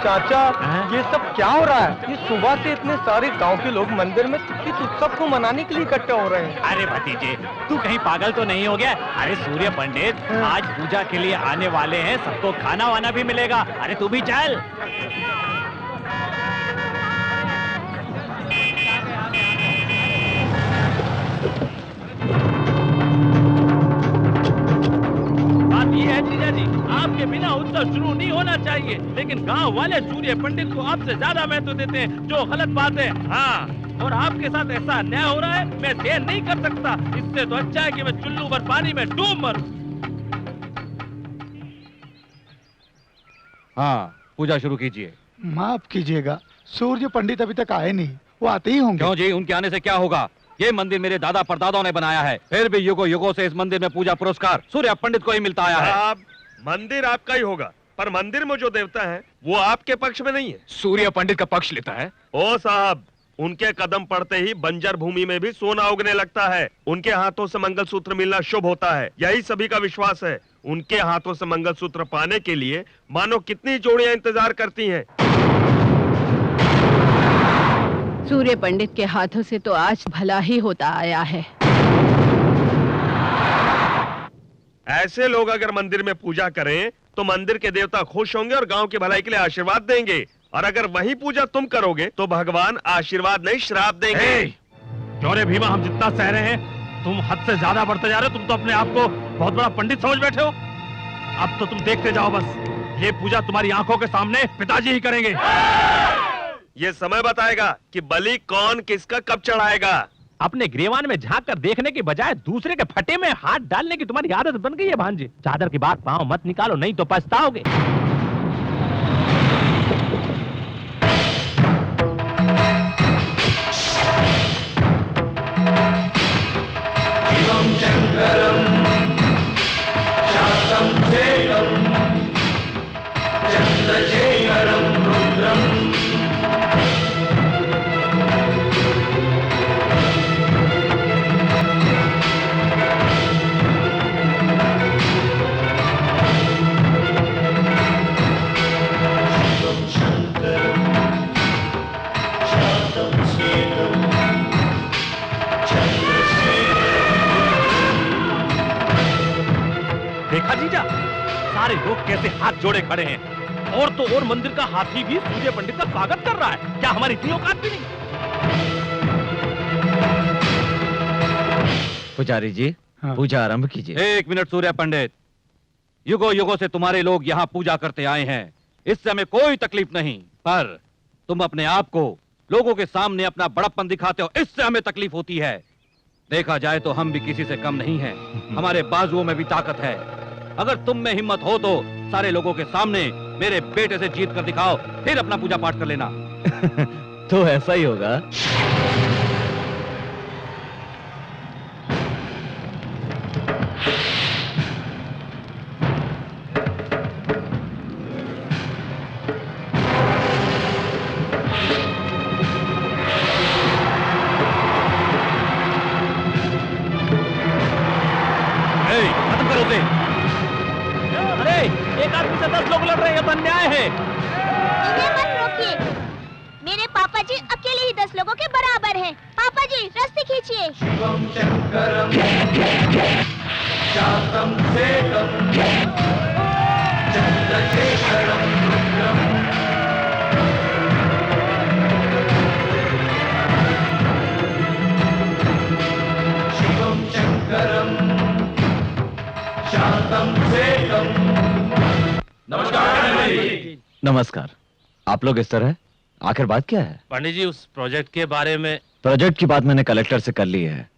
चाचा, ये सब क्या हो रहा है? ये सुबह से इतने सारे गांव के लोग मंदिर में इस उत्सव को मनाने के लिए इकट्ठे हो रहे हैं। अरे भतीजे, तू कहीं पागल तो नहीं हो गया? अरे सूर्य पंडित आज पूजा के लिए आने वाले हैं, सबको खाना वाना भी मिलेगा। अरे तू भी चल। जीजा जी, आपके बिना उत्सव शुरू नहीं होना चाहिए, लेकिन गांव वाले सूर्य पंडित को आपसे ज्यादा महत्व देते हैं, जो गलत बात है। हाँ, और आपके साथ ऐसा अन्याय हो रहा है, मैं सहन नहीं कर सकता। इससे तो अच्छा है कि मैं चुल्लू भर पानी में डूब मरूं। हाँ, पूजा शुरू कीजिए। माफ कीजिएगा, सूर्य पंडित अभी तक आए नहीं, वो आते ही होंगे। क्यों जी, उनके आने से क्या होगा? ये मंदिर मेरे दादा परदादाओं ने बनाया है, फिर भी युगों युगों से इस मंदिर में पूजा पुरस्कार सूर्य पंडित को ही मिलता आया है। मंदिर आपका ही होगा, पर मंदिर में जो देवता है वो आपके पक्ष में नहीं है। सूर्य पंडित का पक्ष लेता है। ओ साहब, उनके कदम पड़ते ही बंजर भूमि में भी सोना उगने लगता है। उनके हाथों से मंगलसूत्र मिलना शुभ होता है, यही सभी का विश्वास है। उनके हाथों से मंगलसूत्र पाने के लिए मानो कितनी जोड़ियां इंतजार करती हैं। सूर्य पंडित के हाथों से तो आज भला ही होता आया है। ऐसे लोग अगर मंदिर में पूजा करें तो मंदिर के देवता खुश होंगे और गांव की भलाई के लिए आशीर्वाद देंगे, और अगर वही पूजा तुम करोगे तो भगवान आशीर्वाद नहीं श्राप देंगे। क्यों रे भीमा, हम जितना सह रहे हैं तुम हद से ज्यादा बढ़ते जा रहे हो। तुम तो अपने आप को बहुत बड़ा पंडित समझ बैठे हो। अब तो तुम देखते जाओ बस, ये पूजा तुम्हारी आंखों के सामने पिताजी ही करेंगे। ये समय बताएगा कि बलि कौन किसका कब चढ़ाएगा। अपने ग्रेवान में झांक कर देखने की बजाय दूसरे के फटे में हाथ डालने की तुम्हारी आदत बन गई है भांजे। चादर की बात पांव मत निकालो, नहीं तो पछताओगे। देखा जीजा, सारे लोग कैसे हाथ जोड़े खड़े हैं, और तो और मंदिर का हाथी भी सूर्य पंडित का स्वागत कर रहा है। क्या हमारी इतनी औकात भी नहीं? पुजारी जी, हाँ। पूजा आरंभ कीजिए। एक मिनट सूर्य पंडित, युगों युगों से तुम्हारे लोग यहाँ पूजा करते आए हैं, इससे हमें कोई तकलीफ नहीं, पर तुम अपने आप को लोगों के सामने अपना बड़प्पन दिखाते हो, इससे हमें तकलीफ होती है। देखा जाए तो हम भी किसी से कम नहीं हैं, हमारे बाजुओं में भी ताकत है। अगर तुम में हिम्मत हो तो सारे लोगों के सामने मेरे बेटे से जीत कर दिखाओ, फिर अपना पूजा पाठ कर लेना। तो ऐसा ही होगा। खत्म करो उसे। अरे एक आदमी से 10 लोग लड़ रहे हैं, ये तो अन्याय है। इन्हें मत रोकिए, मेरे पापा जी अकेले ही 10 लोगों के बराबर हैं। पापा जी रस्सी खींचिए। शिवम शंकरम शांतम सेकम चंद्रशेखरम रुद्रम। शिवम शंकरम शांतम सेकम। नमस्कार। नमस्कार। आप लोग इस तरह, आखिर बात क्या है? पंडित जी, उस प्रोजेक्ट के बारे में। प्रोजेक्ट की बात मैंने कलेक्टर से कर ली है,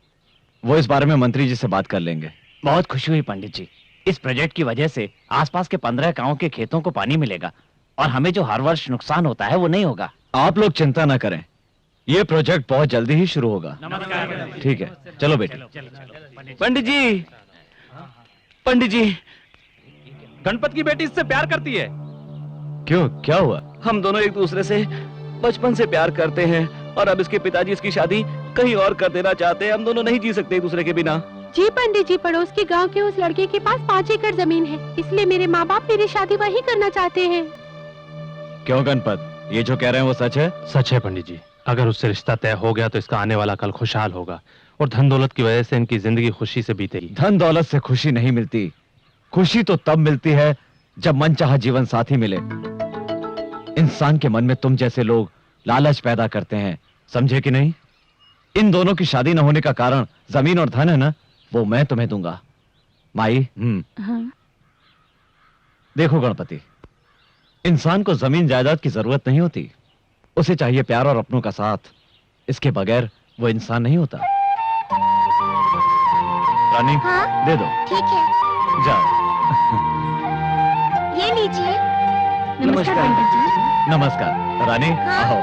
वो इस बारे में मंत्री जी से बात कर लेंगे। बहुत खुशी हुई पंडित जी, इस प्रोजेक्ट की वजह से आसपास के 15 गांवों के खेतों को पानी मिलेगा और हमें जो हर वर्ष नुकसान होता है वो नहीं होगा। आप लोग चिंता न करें, ये प्रोजेक्ट बहुत जल्दी ही शुरू होगा। ठीक है, चलो बेटे। पंडित जी, पंडित जी, गणपत की बेटी इससे प्यार करती है। क्यों, क्या हुआ? हम दोनों एक दूसरे से बचपन से प्यार करते हैं और अब इसके पिताजी इसकी शादी कहीं और कर देना चाहते हैं। हम दोनों नहीं जी सकते एक दूसरे के बिना। जी पंडित जी, पड़ोस के गांव के उस लड़के के पास 5 एकड़ जमीन है, इसलिए मेरे माँ बाप मेरी शादी वहीं करना चाहते हैं। क्यों गणपत, ये जो कह रहे हैं वो सच है? सच है पंडित जी। अगर उससे रिश्ता तय हो गया तो इसका आने वाला कल खुशहाल होगा और धन दौलत की वजह से इनकी जिंदगी खुशी से बीतेगी। धन दौलत से खुशी नहीं मिलती, खुशी तो तब मिलती है जब मनचाहा जीवन साथी मिले। इंसान के मन में तुम जैसे लोग लालच पैदा करते हैं, समझे कि नहीं? इन दोनों की शादी न होने का कारण जमीन और धन है ना, वो मैं तुम्हें दूंगा। माई, हाँ? देखो गणपति, इंसान को जमीन जायदाद की जरूरत नहीं होती, उसे चाहिए प्यार और अपनों का साथ। इसके बगैर वो इंसान नहीं होता। रानी, हाँ? दे दो। ठीक है, जाओ। ये लीजिए। नमस्कार पंडित जी। नमस्कार रानी, हाँ? आओ।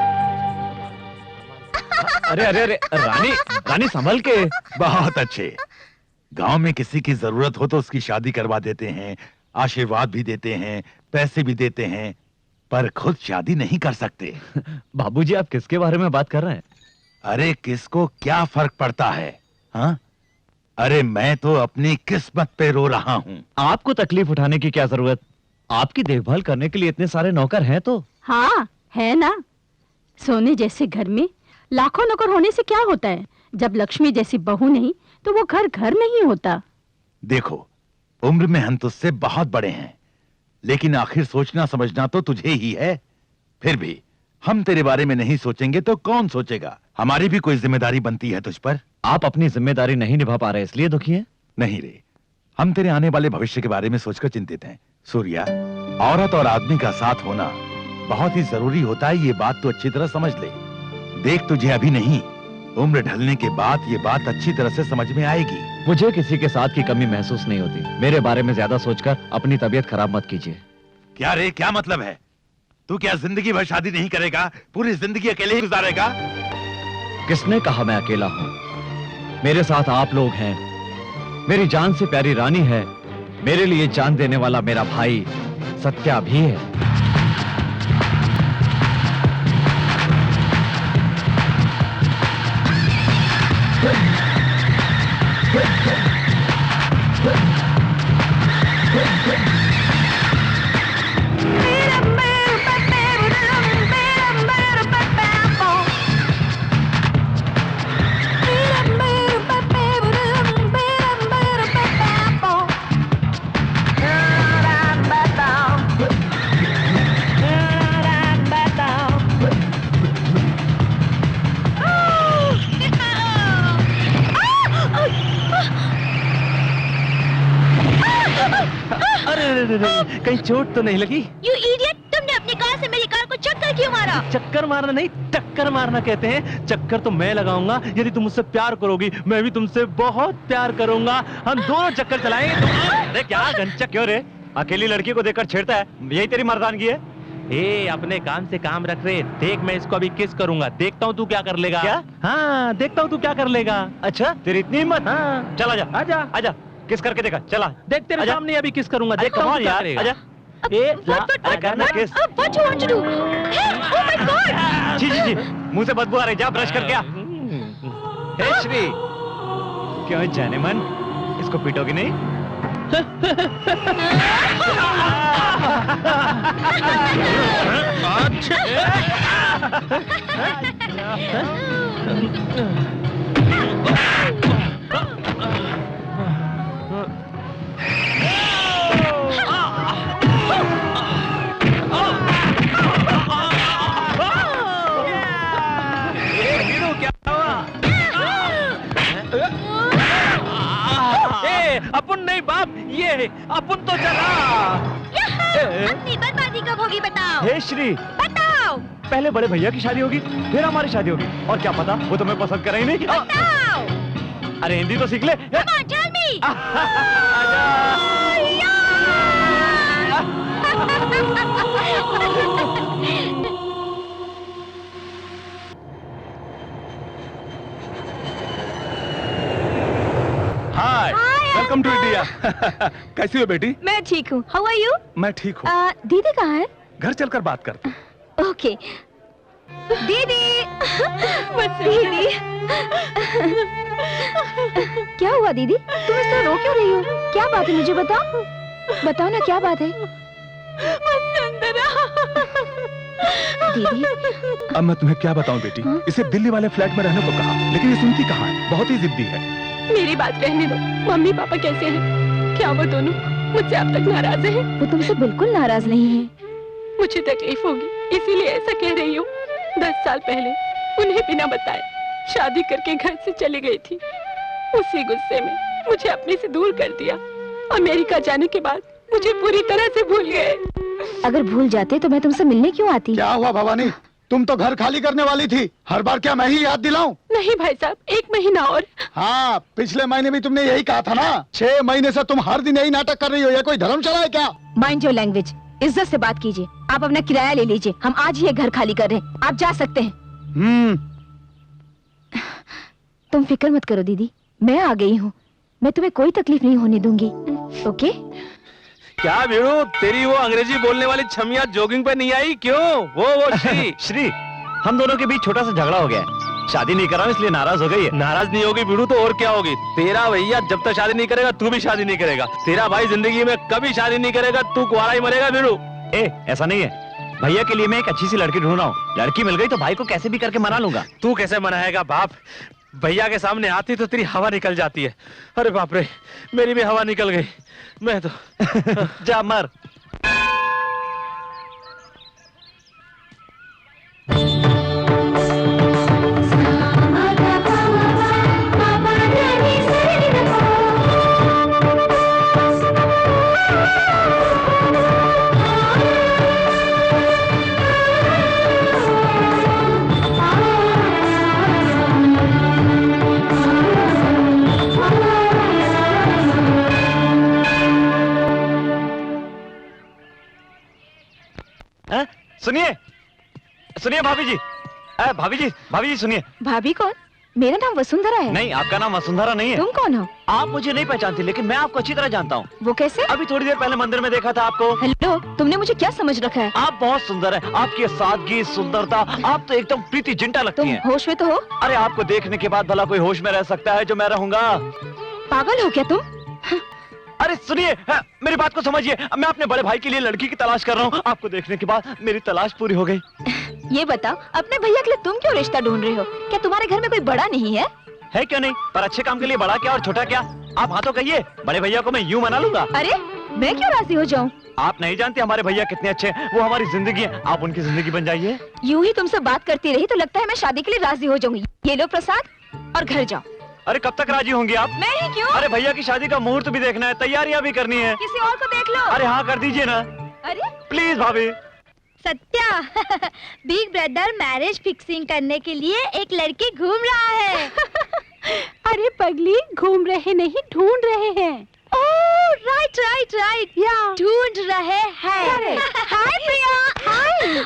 अरे अरे अरे रानी, रानी संभल के। बहुत अच्छे। गांव में किसी की जरूरत हो तो उसकी शादी करवा देते हैं, आशीर्वाद भी देते हैं, पैसे भी देते हैं, पर खुद शादी नहीं कर सकते। बाबूजी, आप किसके बारे में बात कर रहे हैं? अरे किसको क्या फर्क पड़ता है, हाँ? अरे मैं तो अपनी किस्मत पे रो रहा हूँ। आपको तकलीफ उठाने की क्या जरूरत? आपकी देखभाल करने के लिए इतने सारे नौकर हैं तो। हाँ है ना। सोने जैसे घर में लाखों नौकर होने से क्या होता है? जब लक्ष्मी जैसी बहू नहीं तो वो घर घर नहीं होता। देखो, उम्र में हम तुझसे बहुत बड़े हैं, लेकिन आखिर सोचना समझना तो तुझे ही है। फिर भी हम तेरे बारे में नहीं सोचेंगे तो कौन सोचेगा? हमारी भी कोई जिम्मेदारी बनती है तुझ पर। आप अपनी जिम्मेदारी नहीं निभा पा रहे इसलिए दुखी हैं? नहीं रे, हम तेरे आने वाले भविष्य के बारे में सोचकर चिंतित हैं। सूर्या, औरत और आदमी का साथ होना बहुत ही जरूरी होता है, ये बात तो अच्छी तरह समझ ले। देख, तुझे अभी नहीं, उम्र ढलने के बाद ये बात अच्छी तरह से समझ में आएगी। मुझे किसी के साथ की कमी महसूस नहीं होती। मेरे बारे में ज्यादा सोचकर अपनी तबीयत खराब मत कीजिए। क्या रे, क्या मतलब है? तू क्या जिंदगी भर शादी नहीं करेगा? पूरी जिंदगी अकेले ही गुजारेगा? किसने कहा मैं अकेला हूं? मेरे साथ आप लोग हैं, मेरी जान से प्यारी रानी है, मेरे लिए जान देने वाला मेरा भाई सत्या भी है। कहीं चोट तो नहीं लगी? You idiot! तुमने अपनी कार से मेरी कार को चक्कर क्यों मारा? चक्कर मारना नहीं, टक्कर मारना कहते हैं। चक्कर तो मैं लगाऊंगा यदि तुम मुझसे प्यार करोगी, मैं भी तुमसे बहुत प्यार करूंगा। हम दोनों चक्कर चलाएंगे। अरे क्या गंचक क्यों रे? अकेली लड़की को देखकर छेड़ता है, यही तेरी मर्दानगी है? ए, अपने काम से काम रख रहे। देख, मैं इसको अभी किस करूंगा, देखता हूँ तू क्या कर लेगा। क्या? हाँ, देखता हूँ तू क्या कर लेगा। अच्छा, तेरी इतनी हिम्मत? हाँ, चल आजा, आजा आजा, किस करके देखा, चला। देख, तेरे सामने अभी किस करूंगा, देखता हूँ क्या करेगा। आजा। What you want to do? Hey, oh my God! जी जी जी, मुंह से बदबू आ रही, जा ब्रश करके आ। हे श्री, क्यों जाने मन, इसको पीटोगी नहीं? अपन नहीं बाप, ये अपन तो चला। अपनी बर्बादी कब होगी बताओ? हे श्री, बताओ। पहले बड़े भैया की शादी होगी, फिर हमारी शादी होगी, और क्या पता वो तुम्हें पसंद करे ही नहीं। बताओ। अरे हिंदी तो सीख ले। Come on, tell me. Hi, welcome to India. कैसी हो बेटी? मैं ठीक हूँ। How are you? मैं ठीक हूँ। दीदी कहाँ है? घर चलकर बात करते हैं। ओके। दीदी, दीदी। क्या हुआ दीदी? तुम इस तरह रो क्यों रही हो? क्या बात है, मुझे बताओ। बताओ ना, क्या बात है? दीदी अब मैं तुम्हें क्या बताऊं बेटी, इसे दिल्ली वाले फ्लैट में रहने को कहा, लेकिन ये सुनती कहाँ है, बहुत ही जिद्दी है। मेरी बात रहने दो। मम्मी पापा कैसे हैं? क्या वो दोनों मुझसे अब तक नाराज हैं? वो तुमसे बिल्कुल नाराज नहीं है। मुझे तकलीफ होगी इसीलिए ऐसा कह रही हूँ। 10 साल पहले उन्हें बिना बताए शादी करके घर से चली गई थी। उसी गुस्से में मुझे अपने से दूर कर दिया। अमेरिका जाने के बाद मुझे पूरी तरह से भूल गए। अगर भूल जाते तो मैं तुमसे मिलने क्यों आती? क्या हुआ भवानी, तुम तो घर खाली करने वाली थी। हर बार क्या मैं ही याद दिलाऊं? नहीं भाई साहब, 1 महीना और। हाँ, पिछले महीने भी तुमने यही कहा था ना। 6 महीने से तुम हर दिन यही नाटक कर रही हो। ये कोई धर्मशाला है क्या? माइंड योर लैंग्वेज, इज्जत से बात कीजिए। आप अपना किराया ले लीजिए, हम आज ही ये घर खाली कर रहे हैं, आप जा सकते हैं। तुम फिक्र मत करो दीदी, मैं आ गई हूँ। मैं तुम्हें कोई तकलीफ नहीं होने दूंगी। ओके? क्या वीरू, तेरी वो अंग्रेजी बोलने वाली छमिया जॉगिंग पे नहीं आई क्यों? वो श्री श्री, हम दोनों के बीच छोटा सा झगड़ा हो गया है। शादी नहीं कर रहा हूं इसलिए नाराज हो गई है। नाराज नहीं होगी वीरू तो और क्या होगी? तेरा भैया जब तक शादी नहीं करेगा तू भी शादी नहीं करेगा। तेरा भाई जिंदगी में कभी शादी नहीं करेगा, तू कुंवारा ही मरेगा वीरू। ऐसा नहीं है, भैया के लिए मैं एक अच्छी सी लड़की ढूंढ रहा हूँ। लड़की मिल गई तो भाई को कैसे भी करके मना लूंगा। तू कैसे मनाएगा बाप? भैया के सामने आती तो तेरी हवा निकल जाती है। अरे बाप रे, मेरी भी हवा निकल गई। मैं तो जा मर। सुनिए सुनिए भाभी जी, भाभी जी सुनिए। भाभी कौन? मेरा नाम वसुंधरा है। नहीं, आपका नाम वसुंधरा नहीं है। तुम कौन हो? आप मुझे नहीं पहचानती, लेकिन मैं आपको अच्छी तरह जानता हूँ। वो कैसे? अभी थोड़ी देर पहले मंदिर में देखा था आपको। हेलो, तुमने मुझे क्या समझ रखा है? आप बहुत सुंदर है, आपकी सादगी, सुंदरता, आप तो एकदम प्रीति जिंटा लगती हैं। होश में तो हो? अरे आपको देखने के बाद भला कोई होश में रह सकता है जो मैं रहूंगा? पागल हो क्या तुम? अरे सुनिए, मेरी बात को समझिए। मैं अपने बड़े भाई के लिए लड़की की तलाश कर रहा हूँ। आपको देखने के बाद मेरी तलाश पूरी हो गई। ये बताओ, अपने भैया के लिए तुम क्यों रिश्ता ढूंढ रहे हो? क्या तुम्हारे घर में कोई बड़ा नहीं है? है क्यों नहीं, पर अच्छे काम के लिए बड़ा क्या और छोटा क्या? आप हाँ तो कहिए, बड़े भैया को मैं यूं मना लूंगा। अरे मैं क्यों राजी हो जाऊं? आप नहीं जानते हमारे भैया कितने अच्छे हैं। वो हमारी जिंदगी है, आप उनकी जिंदगी बन जाइए। यूं ही तुमसे बात करती रही तो लगता है मैं शादी के लिए राजी हो जाऊंगी। ये लो प्रसाद और घर जाओ। अरे कब तक राजी होंगी आप? मैं ही क्यों? अरे भैया की शादी का मुहूर्त भी देखना है, तैयारियां भी करनी है। किसी और को देख लो। अरे हाँ कर दीजिए ना। अरे प्लीज भाभी। Satya, big brother marriage fixing करने के लिए एक लड़की घूम रहा है। अरे पगली, घूम रहे नहीं, ढूंढ रहे हैं। ओह राइट राइट राइट, ढूंढ रहे हैं। हाय प्रिया। हाय।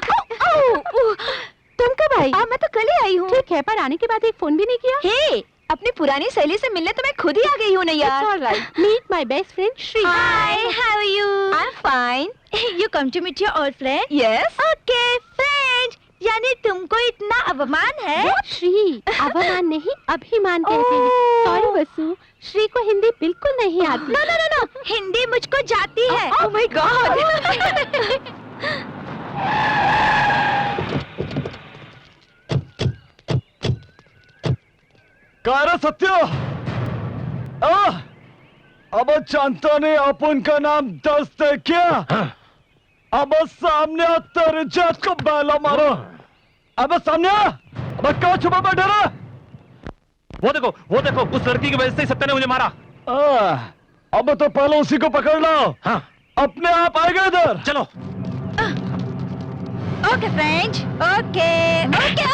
तुम कब आई? मैं तो कल ही आई हूँ। ठीक है, पर आने के बाद एक फोन भी नहीं किया। हे, अपनी पुरानी सहेली से मिलने तो मैं खुद ही आ गई हूँ ना यार। It's all right. Meet my best friend Shri. Hi, how are you? I'm fine. You come to meet your old friend? Yes. Okay, friend. यानी तुमको इतना अभिमान है? श्री, अभिमान नहीं, अभिमान कहते हैं। सॉरी वसु, श्री को हिंदी बिल्कुल नहीं आती। No no no no, Hindi मुझको जाती है। Oh my God. कार सत्य, अब जानता नहीं अपन का नाम दस्त है क्या? अब सामने तेरे जात को बैला मारो। अब सामने, अब क्या छुपा बैठा रहा? वो देखो, उस लड़की की वजह से ही सत्या ने मुझे मारा। अब तो पहले उसी को पकड़ लो। हाँ, अपने आप आएगा इधर। चलो। Okay friend, okay okay.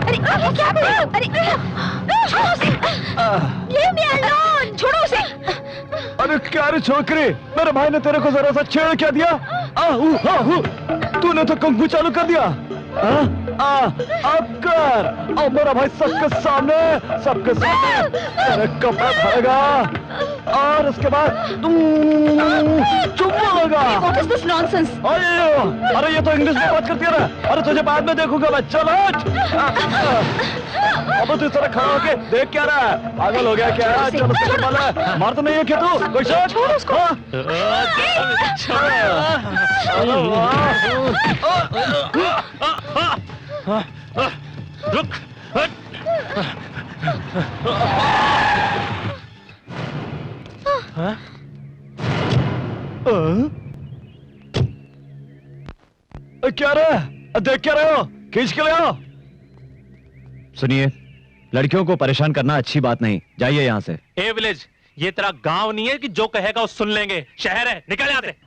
अरे क्या अरे छोड़ो उसे, लीव मी अलोन, छोड़ो उसे। अरे क्या रे छोकरी, मेरे भाई ने तेरे को जरा सा छेड़ क्या दिया? तूने तो कुंग फू चालू कर दिया। अब कर, अब मेरा भाई सबके सामने तेरे कपड़े फाड़ेगा। और उसके बाद चुम्मा लगा। What is this nonsense? अरे ये तो इंग्लिश में बात करती है ना। अरे तुझे बाद में देखूंगा मैं। चल हट। अब तू इस तरह खड़ा होके देख क्या रहा है? पागल हो गया क्या? चल उसको माला मार तो नहीं है क्या तू? कोई शक? छोड़ उसको। रुक। क्या रहा है? देख क्या रहे हो? खींच के ले आओ। सुनिए, लड़कियों को परेशान करना अच्छी बात नहीं। जाइए यहाँ से। ए विलेज, ये तेरा गांव नहीं है कि जो कहेगा वो सुन लेंगे। शहर है, निकल यहाँ से।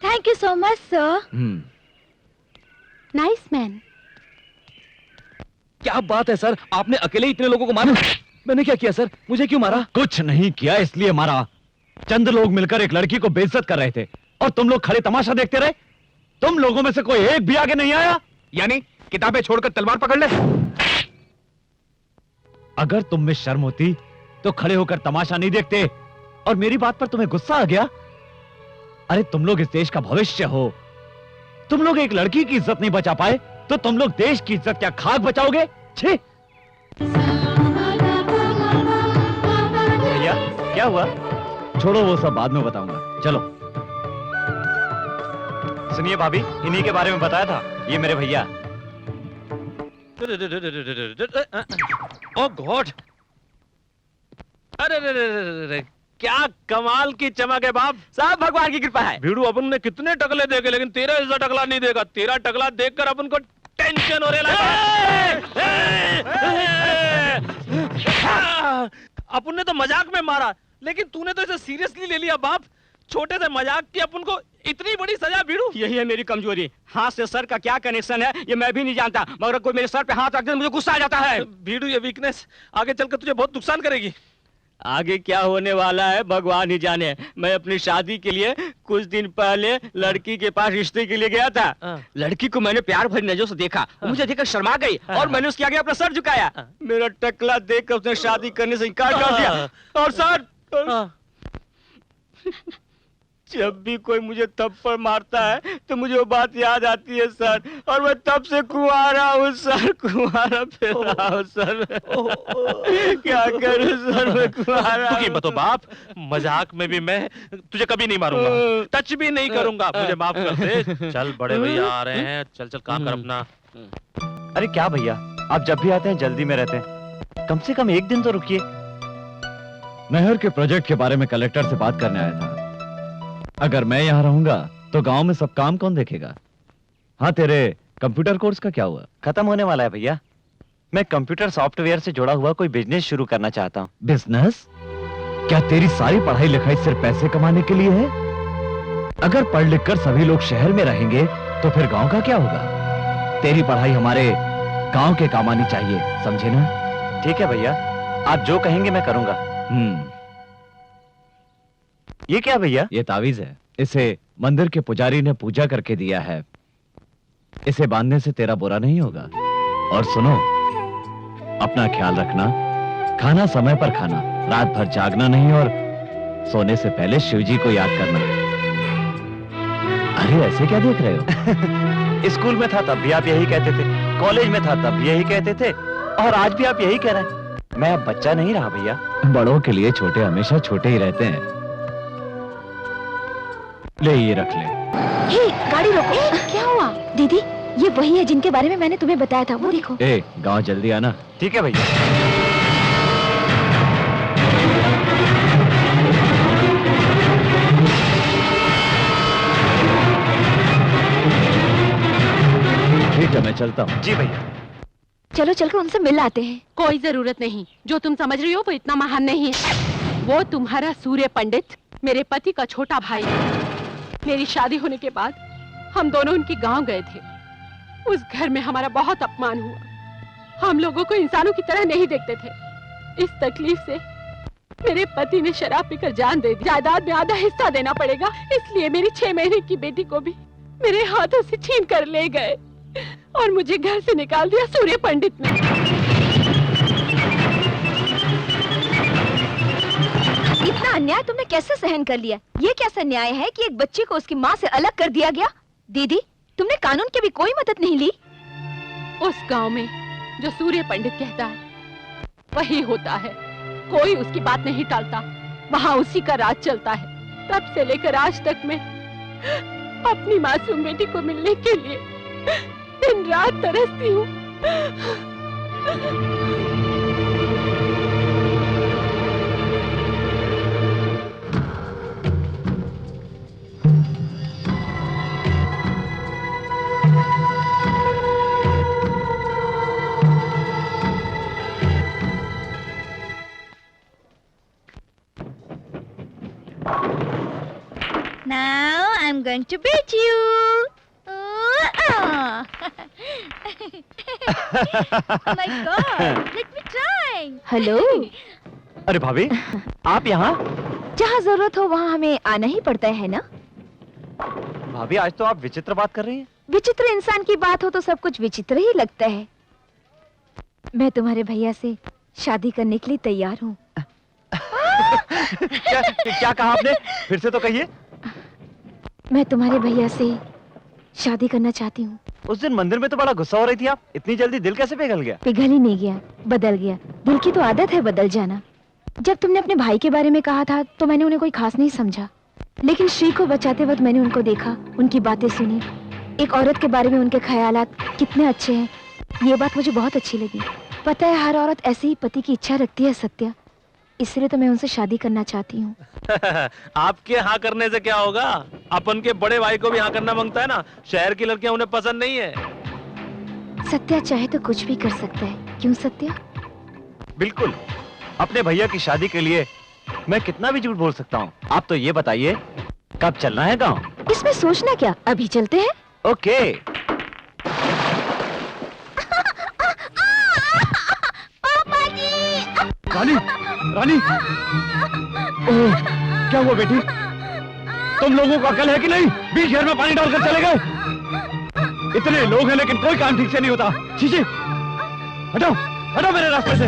Thank you so much, sir. Nice man. क्या बात है सर, आपने अकेले इतने लोगों को मारा? मैंने क्या किया सर? मुझे क्यों मारा? कुछ नहीं किया, इसलिए मारा। चंद लोग मिलकर एक लड़की को बेइज्जत कर रहे थे और तुम लोग खड़े तमाशा देखते रहे। तुम लोगों में से कोई एक भी आगे नहीं आया। यानी किताबें छोड़कर तलवार पकड़ ले। अगर तुम में शर्म होती तो खड़े होकर तमाशा नहीं देखते। और मेरी बात पर तुम्हें गुस्सा आ गया? अरे तुम लोग इस देश का भविष्य हो। तुम लोग एक लड़की की इज्जत नहीं बचा पाए तो तुम लोग देश की इज्जत क्या खाक बचाओगे? छी! भैया क्या हुआ? छोड़ो वो सब बाद में बताऊंगा। चलो। सुनिए भाभी, इन्हीं के बारे में बताया था, ये मेरे भैया। ओ गॉड! अरे क्या कमाल की चमक है बाप। सब भगवान की कृपा है। भीड़ू, अपन ने कितने टकले देखे लेकिन तेरा ऐसा टकला नहीं देगा। तेरा टकला देखकर अपन को टेंशन हो रहा है। अपन ने तो मजाक में मारा लेकिन तूने तो इसे सीरियसली ले लिया बाप। छोटे से मजाक की अपन को इतनी बड़ी सजा भीड़ू। यही है मेरी कमजोरी। हाथ से सर का क्या कनेक्शन है ये मैं भी नहीं जानता, मगर कोई मेरे सर पे हाथ रख दे मुझे गुस्सा आ जाता है। भीड़ू, ये वीकनेस आगे चलकर तुझे बहुत नुकसान करेगी। आगे क्या होने वाला है भगवान ही जाने। मैं अपनी शादी के लिए कुछ दिन पहले लड़की के पास रिश्ते के लिए गया था। लड़की को मैंने प्यार भरी नजरों से देखा, मुझे देखकर शर्मा गई और मैंने उसके आगे अपना सर झुकाया। मेरा टकला देखकर उसने शादी करने से इनकार कर दिया। और सर जब भी कोई मुझे थप्पड़ मारता है तो मुझे वो बात याद आती है सर, और मैं तब से कुंवारा हूँ सर, कुंवारा फिर रहा हूँ सर। क्या करूँ सर, मैं कुंवारा। दुखी मत हो बाप, मजाक में भी मैं तुझे कभी नहीं मारूंगा, टच भी नहीं करूंगा, मुझे माफ कर दे। चल बड़े भैया आ रहे हैं, चल चल काम कर अपना। अरे क्या भैया, आप जब भी आते हैं जल्दी में रहते हैं, कम से कम एक दिन तो रुकिए। नहर के प्रोजेक्ट के बारे में कलेक्टर से बात करने आया था। अगर मैं यहाँ रहूंगा तो गांव में सब काम कौन देखेगा? हाँ, तेरे कंप्यूटर कोर्स का क्या हुआ? खत्म होने वाला है भैया। मैं कंप्यूटर सॉफ्टवेयर से जुड़ा हुआ कोई बिजनेस शुरू करना चाहता हूँ। बिजनेस? क्या तेरी सारी पढ़ाई लिखाई सिर्फ पैसे कमाने के लिए है? अगर पढ़ लिख कर सभी लोग शहर में रहेंगे तो फिर गांव का क्या होगा? तेरी पढ़ाई हमारे गांव के काम आनी चाहिए, समझे ना? ठीक है भैया, आप जो कहेंगे मैं करूंगा। ये क्या भैया? ये तावीज है, इसे मंदिर के पुजारी ने पूजा करके दिया है। इसे बांधने से तेरा बुरा नहीं होगा। और सुनो, अपना ख्याल रखना, खाना समय पर खाना, रात भर जागना नहीं, और सोने से पहले शिव जी को याद करना। अरे ऐसे क्या देख रहे हो? स्कूल में था तब भी आप यही कहते थे, कॉलेज में था तब भी यही कहते थे, और आज भी आप यही कह रहे हैं। मैं अब बच्चा नहीं रहा भैया। बड़ों के लिए छोटे हमेशा छोटे ही रहते हैं। ले ये रख ले। हे, गाड़ी रोको। क्या हुआ? दीदी, ये वही है जिनके बारे में मैंने तुम्हें बताया था, वो देखो। ए, गांव जल्दी आना। ठीक है भैया। ठीक है, मैं चलता हूँ। जी भैया। चलो चलकर उनसे मिल आते हैं। कोई जरूरत नहीं, जो तुम समझ रही हो वो इतना महान नहीं है। वो तुम्हारा सूर्य पंडित मेरे पति का छोटा भाई है। मेरी शादी होने के बाद हम दोनों उनके गांव गए थे। उस घर में हमारा बहुत अपमान हुआ। हम लोगों को इंसानों की तरह नहीं देखते थे। इस तकलीफ से मेरे पति ने शराब पीकर जान दे दी। जायदाद में आधा हिस्सा देना पड़ेगा, इसलिए मेरी 6 महीने की बेटी को भी मेरे हाथों से छीन कर ले गए और मुझे घर से निकाल दिया सूर्य पंडित ने। इतना अन्याय तुमने कैसे सहन कर लिया? ये कैसा न्याय है कि एक बच्चे को उसकी माँ से अलग कर दिया गया? दीदी, तुमने कानून की भी कोई मदद नहीं ली? उस गांव में जो सूर्य पंडित कहता है वही होता है। कोई उसकी बात नहीं टालता, वहाँ उसी का राज चलता है। तब से लेकर आज तक मैं अपनी मासूम बेटी को मिलने के लिए दिन रात तरसती हूँ। Now I'm going to beat you. Oh my God! Let me try. Hello. अरे भाभी, आप यहाँ? जहाँ जरूरत हो वहाँ हमें आना ही पड़ता है ना? भाभी, आज तो आप विचित्र बात कर रही हैं। विचित्र इंसान की बात हो तो सब कुछ विचित्र ही लगता है। मैं तुम्हारे भैया से शादी करने के लिए तैयार हूँ। क्या कहा आपने? फिर से तो कहिए। मैं तुम्हारे भैया से शादी करना चाहती हूँ। उस दिन मंदिर में तो बड़ा गुस्सा हो रही थी आप, इतनी जल्दी दिल कैसे पिघल गया? पिघल ही नहीं गया, बदल गया। दिल की तो आदत है बदल जाना। जब तुमने अपने भाई के बारे में कहा था तो मैंने उन्हें कोई खास नहीं समझा, लेकिन श्री को बचाते वक्त मैंने उनको देखा, उनकी बातें सुनी। एक औरत के बारे में उनके ख्यालात कितने अच्छे हैं, ये बात मुझे बहुत अच्छी लगी। पता है, हर औरत ऐसे ही पति की इच्छा रखती है सत्या, इसलिए तो मैं उनसे शादी करना चाहती हूँ। आपके हाँ करने से क्या होगा? अपन के बड़े भाई को भी हाँ करना मांगता है ना। शहर की लड़कियां उन्हें पसंद नहीं है। सत्या चाहे तो कुछ भी कर सकता है, क्यों सत्या? बिल्कुल। अपने भैया की शादी के लिए मैं कितना भी झूठ बोल सकता हूँ। आप तो ये बताइए, कब चलना है गाँव? इसमें सोचना क्या, अभी चलते हैं। ओके। रानी, रानी, ओह, क्या हुआ बेटी? तुम लोगों को अकल है कि नहीं? बीच शहर में पानी डालकर चले गए। इतने लोग हैं लेकिन कोई काम ठीक से नहीं होता। चीची, हटो, हटो मेरे रास्ते से।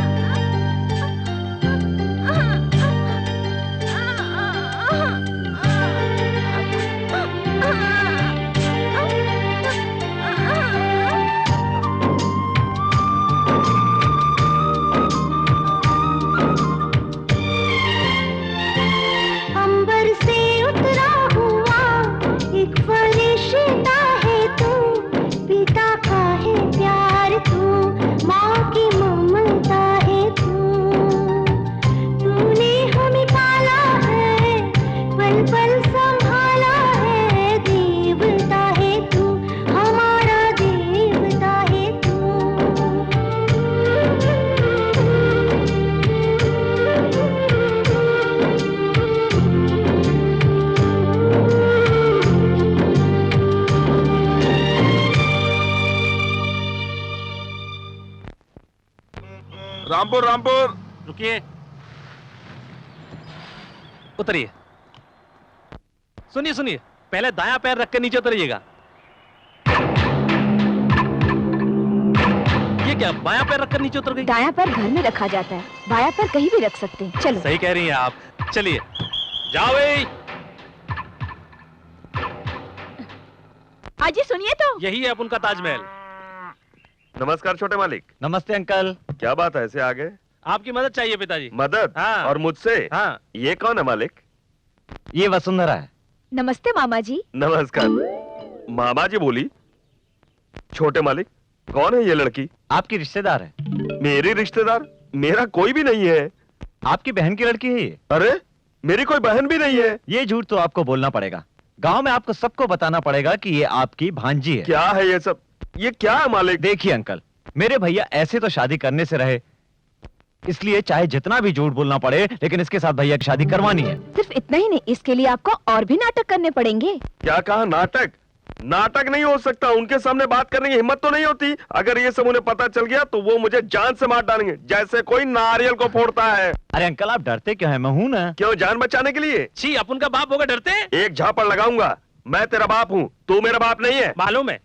रामपुर रामपुर। रुकिए, उतरिए। सुनिए सुनिए, पहले दायां पैर रख के नीचे उतरिएगा। ये क्या, बायां पैर रखकर नीचे उतर गई? दायां पैर घर में रखा जाता है, बायां पैर कहीं भी रख सकते हैं। चलो। सही कह रही हैं आप। चलिए जाओ भाई। आजी सुनिए तो। यही है अपन का ताजमहल। नमस्कार छोटे मालिक। नमस्ते अंकल। क्या बात है, ऐसे आ गए? आपकी मदद चाहिए पिताजी। मदद? हाँ। और मुझसे? हाँ। ये कौन है मालिक? ये वसुंधरा है। नमस्ते मामा जी। नमस्कार। मामा जी बोली। छोटे मालिक, कौन है ये लड़की? आपकी रिश्तेदार है। मेरी रिश्तेदार? मेरा कोई भी नहीं है। आपकी बहन की लड़की है ये। अरे मेरी कोई बहन भी नहीं है। ये झूठ तो आपको बोलना पड़ेगा। गांव में आपको सबको बताना पड़ेगा कि ये आपकी भांजी है। क्या है ये सब? ये क्या है मालिक? देखिए अंकल, मेरे भैया ऐसे तो शादी करने से रहे, इसलिए चाहे जितना भी झूठ बोलना पड़े, लेकिन इसके साथ भैया की शादी करवानी है। सिर्फ इतना ही नहीं, इसके लिए आपको और भी नाटक करने पड़ेंगे। क्या कहा? नाटक? नाटक नहीं हो सकता। उनके सामने बात करने की हिम्मत तो नहीं होती। अगर ये सब उन्हें पता चल गया तो वो मुझे जान से मार डालेंगे, जैसे कोई नारियल को फोड़ता है। अरे अंकल आप डरते क्यों हैं? मैं हूं ना। क्यों, जान बचाने के लिए? छी, अपन का बाप होगा डरते? एक झापड़ लगाऊंगा। मैं तेरा बाप हूँ, तू मेरा बाप नहीं है। मालूम है।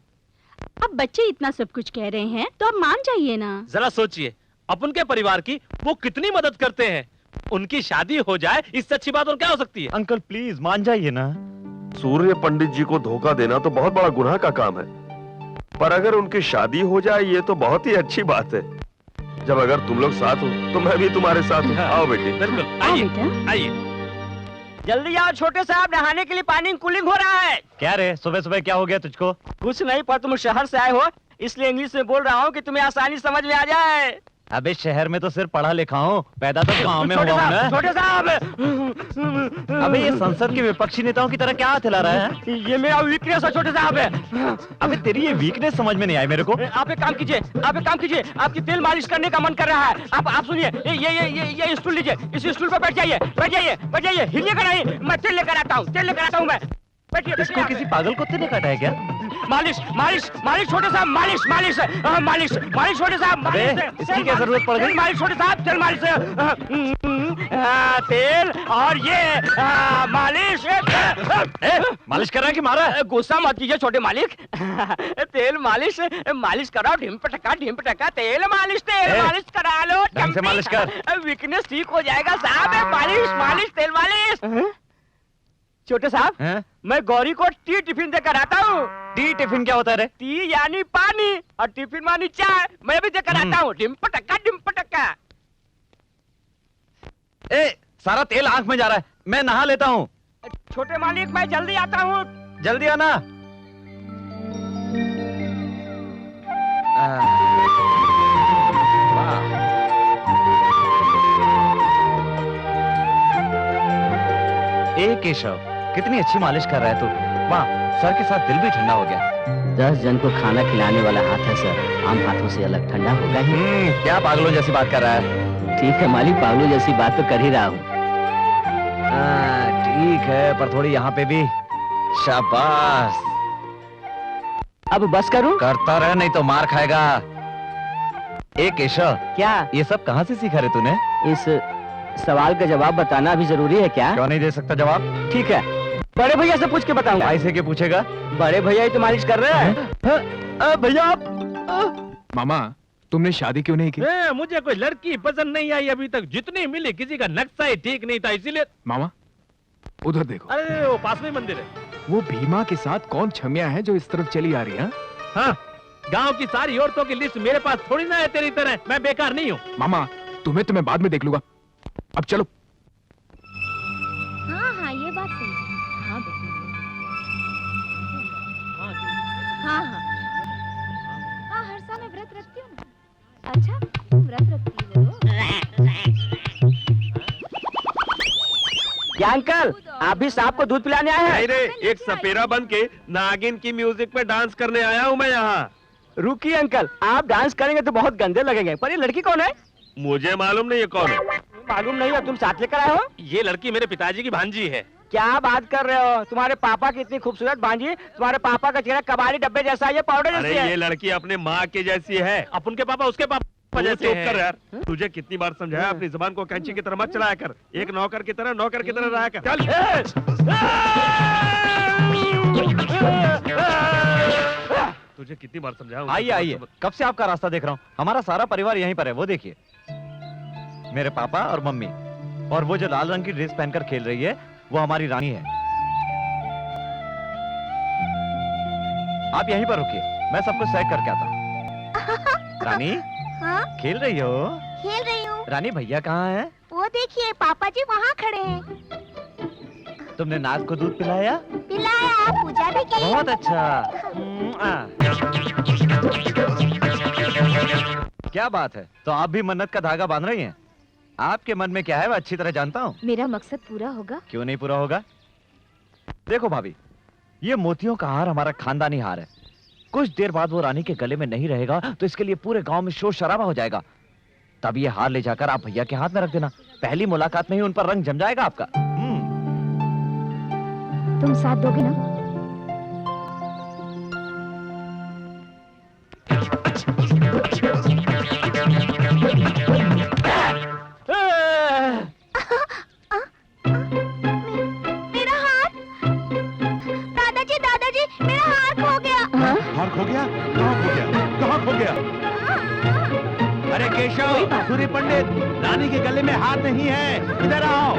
अब बच्चे इतना सब कुछ कह रहे हैं तो अब मान जाइए ना। जरा सोचिए, अपन के परिवार की वो कितनी मदद करते हैं। उनकी शादी हो जाए, इससे अच्छी बात और क्या हो सकती है? अंकल प्लीज मान जाइए ना। सूर्य पंडित जी को धोखा देना तो बहुत बड़ा गुनाह का काम है, पर अगर उनकी शादी हो जाए ये तो बहुत ही अच्छी बात है। जब अगर तुम लोग साथ हो तो मैं भी तुम्हारे साथ हूँ। आओ बेटी। बिल्कुल, आइए आइए। जल्दी आओ छोटे साहब, नहाने के लिए पानी कूलिंग हो रहा है। क्या रे, सुबह सुबह क्या हो गया तुझको? कुछ नहीं, पर तुम शहर से आए हो इसलिए इंग्लिश में बोल रहा हूँ कि तुम्हें आसानी समझ में आ जाए। अबे शहर में तो सिर्फ पढ़ा लिखा हूँ, पैदा तो गाँव में हुआ हूँ ना। छोटे साहब। अबे ये संसद के विपक्षी नेताओं की तरह क्या हाथ हिला रहा है? ये मेरा वीकनेस है छोटे साहब। अबे तेरी ये वीकनेस समझ में नहीं आई मेरे को। आप एक काम कीजिए, आप एक काम कीजिए, आपकी तेल मालिश करने का मन कर रहा है। आप सुनिए, ये स्टूल लीजिए, इस स्टूल पर बैठ जाइए, बैठ जाइए, बैठ जाइए, हिलिएगा नहीं। मैं तेल लेकर आता हूँ, तेल लेकर आता हूँ मैं। बैठिए। इसको किसी पागल कुत्ते ने काटा है क्या? मालिश मालिश मालिश छोटे साहब, मालिश मालिश मालिश मालिश छोटे साहब, मालिश। इसकी क्या जरूरत पड़ गई? मालिश छोटे साहब, तेल मालिश, तेल और ये मालिश। मालिश कर रहा है कि मारा है? गुस्सा मत कीजिए छोटे मालिक। तेल मालिश मालिश कराओ, ढिम पटका तेल मालिश करा लो। ढंग से मालिश कर। वीकनेस ठीक हो जाएगा साहब। मालिश मालिश तेल मालिश। छोटे साहब, मैं गौरी को टी टिफिन देकर आता हूँ। टी टिफिन क्या होता है रे? टी यानी पानी और टिफिन मानी चाय। मैं भी देकर आता हूँ। डिम पटक्का। ए, सारा तेल आंख में जा रहा है, मैं नहा लेता हूँ। छोटे मालिक मैं जल्दी आता हूँ। जल्दी आना। ए केशव, कितनी अच्छी मालिश कर रहा है तू। वाह, सर के साथ दिल भी ठंडा हो गया। 10 जन को खाना खिलाने वाला हाथ है सर, आम हाथों से अलग ठंडा होगा ही। क्या पागलों जैसी बात कर रहा है? ठीक है मालिक, पागलों जैसी बात तो कर ही रहा हूँ। ठीक है, पर थोड़ी यहाँ पे भी। शाबाश। अब बस करूँ? करता रह, नहीं तो मार खाएगा। ए केशव, क्या ये सब कहाँ से सीखा रे तूने? इस सवाल का जवाब बताना अभी जरूरी है क्या? क्यों नहीं दे सकता जवाब? ठीक है, बड़े भैया से पूछ के बताऊंगा। भाई से के पूछेगा? बड़े भैया ही तो मालिश कर रहे हैं। भैया आप मामा तुमने शादी क्यों नहीं की? मुझे कोई लड़की पसंद नहीं आई अभी तक। जितनी मिली किसी का नक्शा ही ठीक नहीं था, इसीलिए। मामा उधर देखो। अरे वो पास में मंदिर है। वो भीमा के साथ कौन छमिया है जो इस तरफ चली आ रही है? हाँ, गांव की सारी औरतों की लिस्ट मेरे पास थोड़ी ना है तेरी तरह। मैं बेकार नहीं हूँ। मामा तुम्हें तो मैं बाद में देख लूंगा, अब चलो। हाँ ये बात सही है। हाँ हर साल मैं व्रत रखती हूँ ना। अच्छा तुम व्रत रखती हो? क्या अंकल, आप भी सांप को दूध पिलाने आए हैं? नहीं रे, एक सपेरा बन के नागिन की म्यूजिक पे डांस करने आया हूँ मैं यहाँ। रुकिए अंकल, आप डांस करेंगे तो बहुत गंदे लगेंगे, पर ये लड़की कौन है? मुझे मालूम नहीं है कौन है। मालूम नहीं है, तुम साथ लेकर आए हो? ये लड़की मेरे पिताजी की भांजी है। क्या बात कर रहे हो? तुम्हारे पापा की इतनी खूबसूरत भांजी, तुम्हारे पापा का चेहरा कबाड़ी डब्बे जैसा है, ये पाउडर अरे जैसी है। ये लड़की अपने माँ के जैसी है। अपन के पापा उसके पापा। वजह से चुप है। कर यार। तुझे कितनी बार समझाया अपनी जुबान को कैंची की तरह मत चलाया कर। एक नौकर की तरह रहा कर। चल। तुझे कितनी बार समझाया। आइए आइए, कब से आपका रास्ता देख रहा हूँ। हमारा सारा परिवार यहीं पर है, वो देखिए। मेरे पापा और मम्मी, और वो जो लाल रंग की ड्रेस पहनकर खेल रही है वो हमारी रानी है। आप यहीं पर रुकिए, मैं सब कुछ चेक करके आता हूँ। रानी, हाँ? खेल रही हो? खेल रही हूँ। रानी, भैया कहाँ है? वो देखिए, पापा जी वहाँ खड़े हैं। तुमने नाथ को दूध पिलाया? पिलाया, पूजा भी की। बहुत अच्छा। क्या बात है, तो आप भी मन्नत का धागा बांध रही हैं? आपके मन में क्या है मैं अच्छी तरह जानता हूँ। मेरा मकसद पूरा होगा। क्यों नहीं पूरा होगा? देखो भाभी, ये मोतियों का हार हमारा खानदानी हार है। कुछ देर बाद वो रानी के गले में नहीं रहेगा तो इसके लिए पूरे गांव में शोर शराबा हो जाएगा। तब ये हार ले जाकर आप भैया के हाथ में रख देना। पहली मुलाकात में ही उन पर रंग जम जाएगा आपका। तुम साथ दोगे ना? मेरा हार। दादाजी दादाजी, मेरा हार खो गया। हार खो गया? कहाँ खो गया? कहाँ खो गया? अरे केशव, सूर्य पंडित, रानी के गले में हार नहीं है, इधर आओ।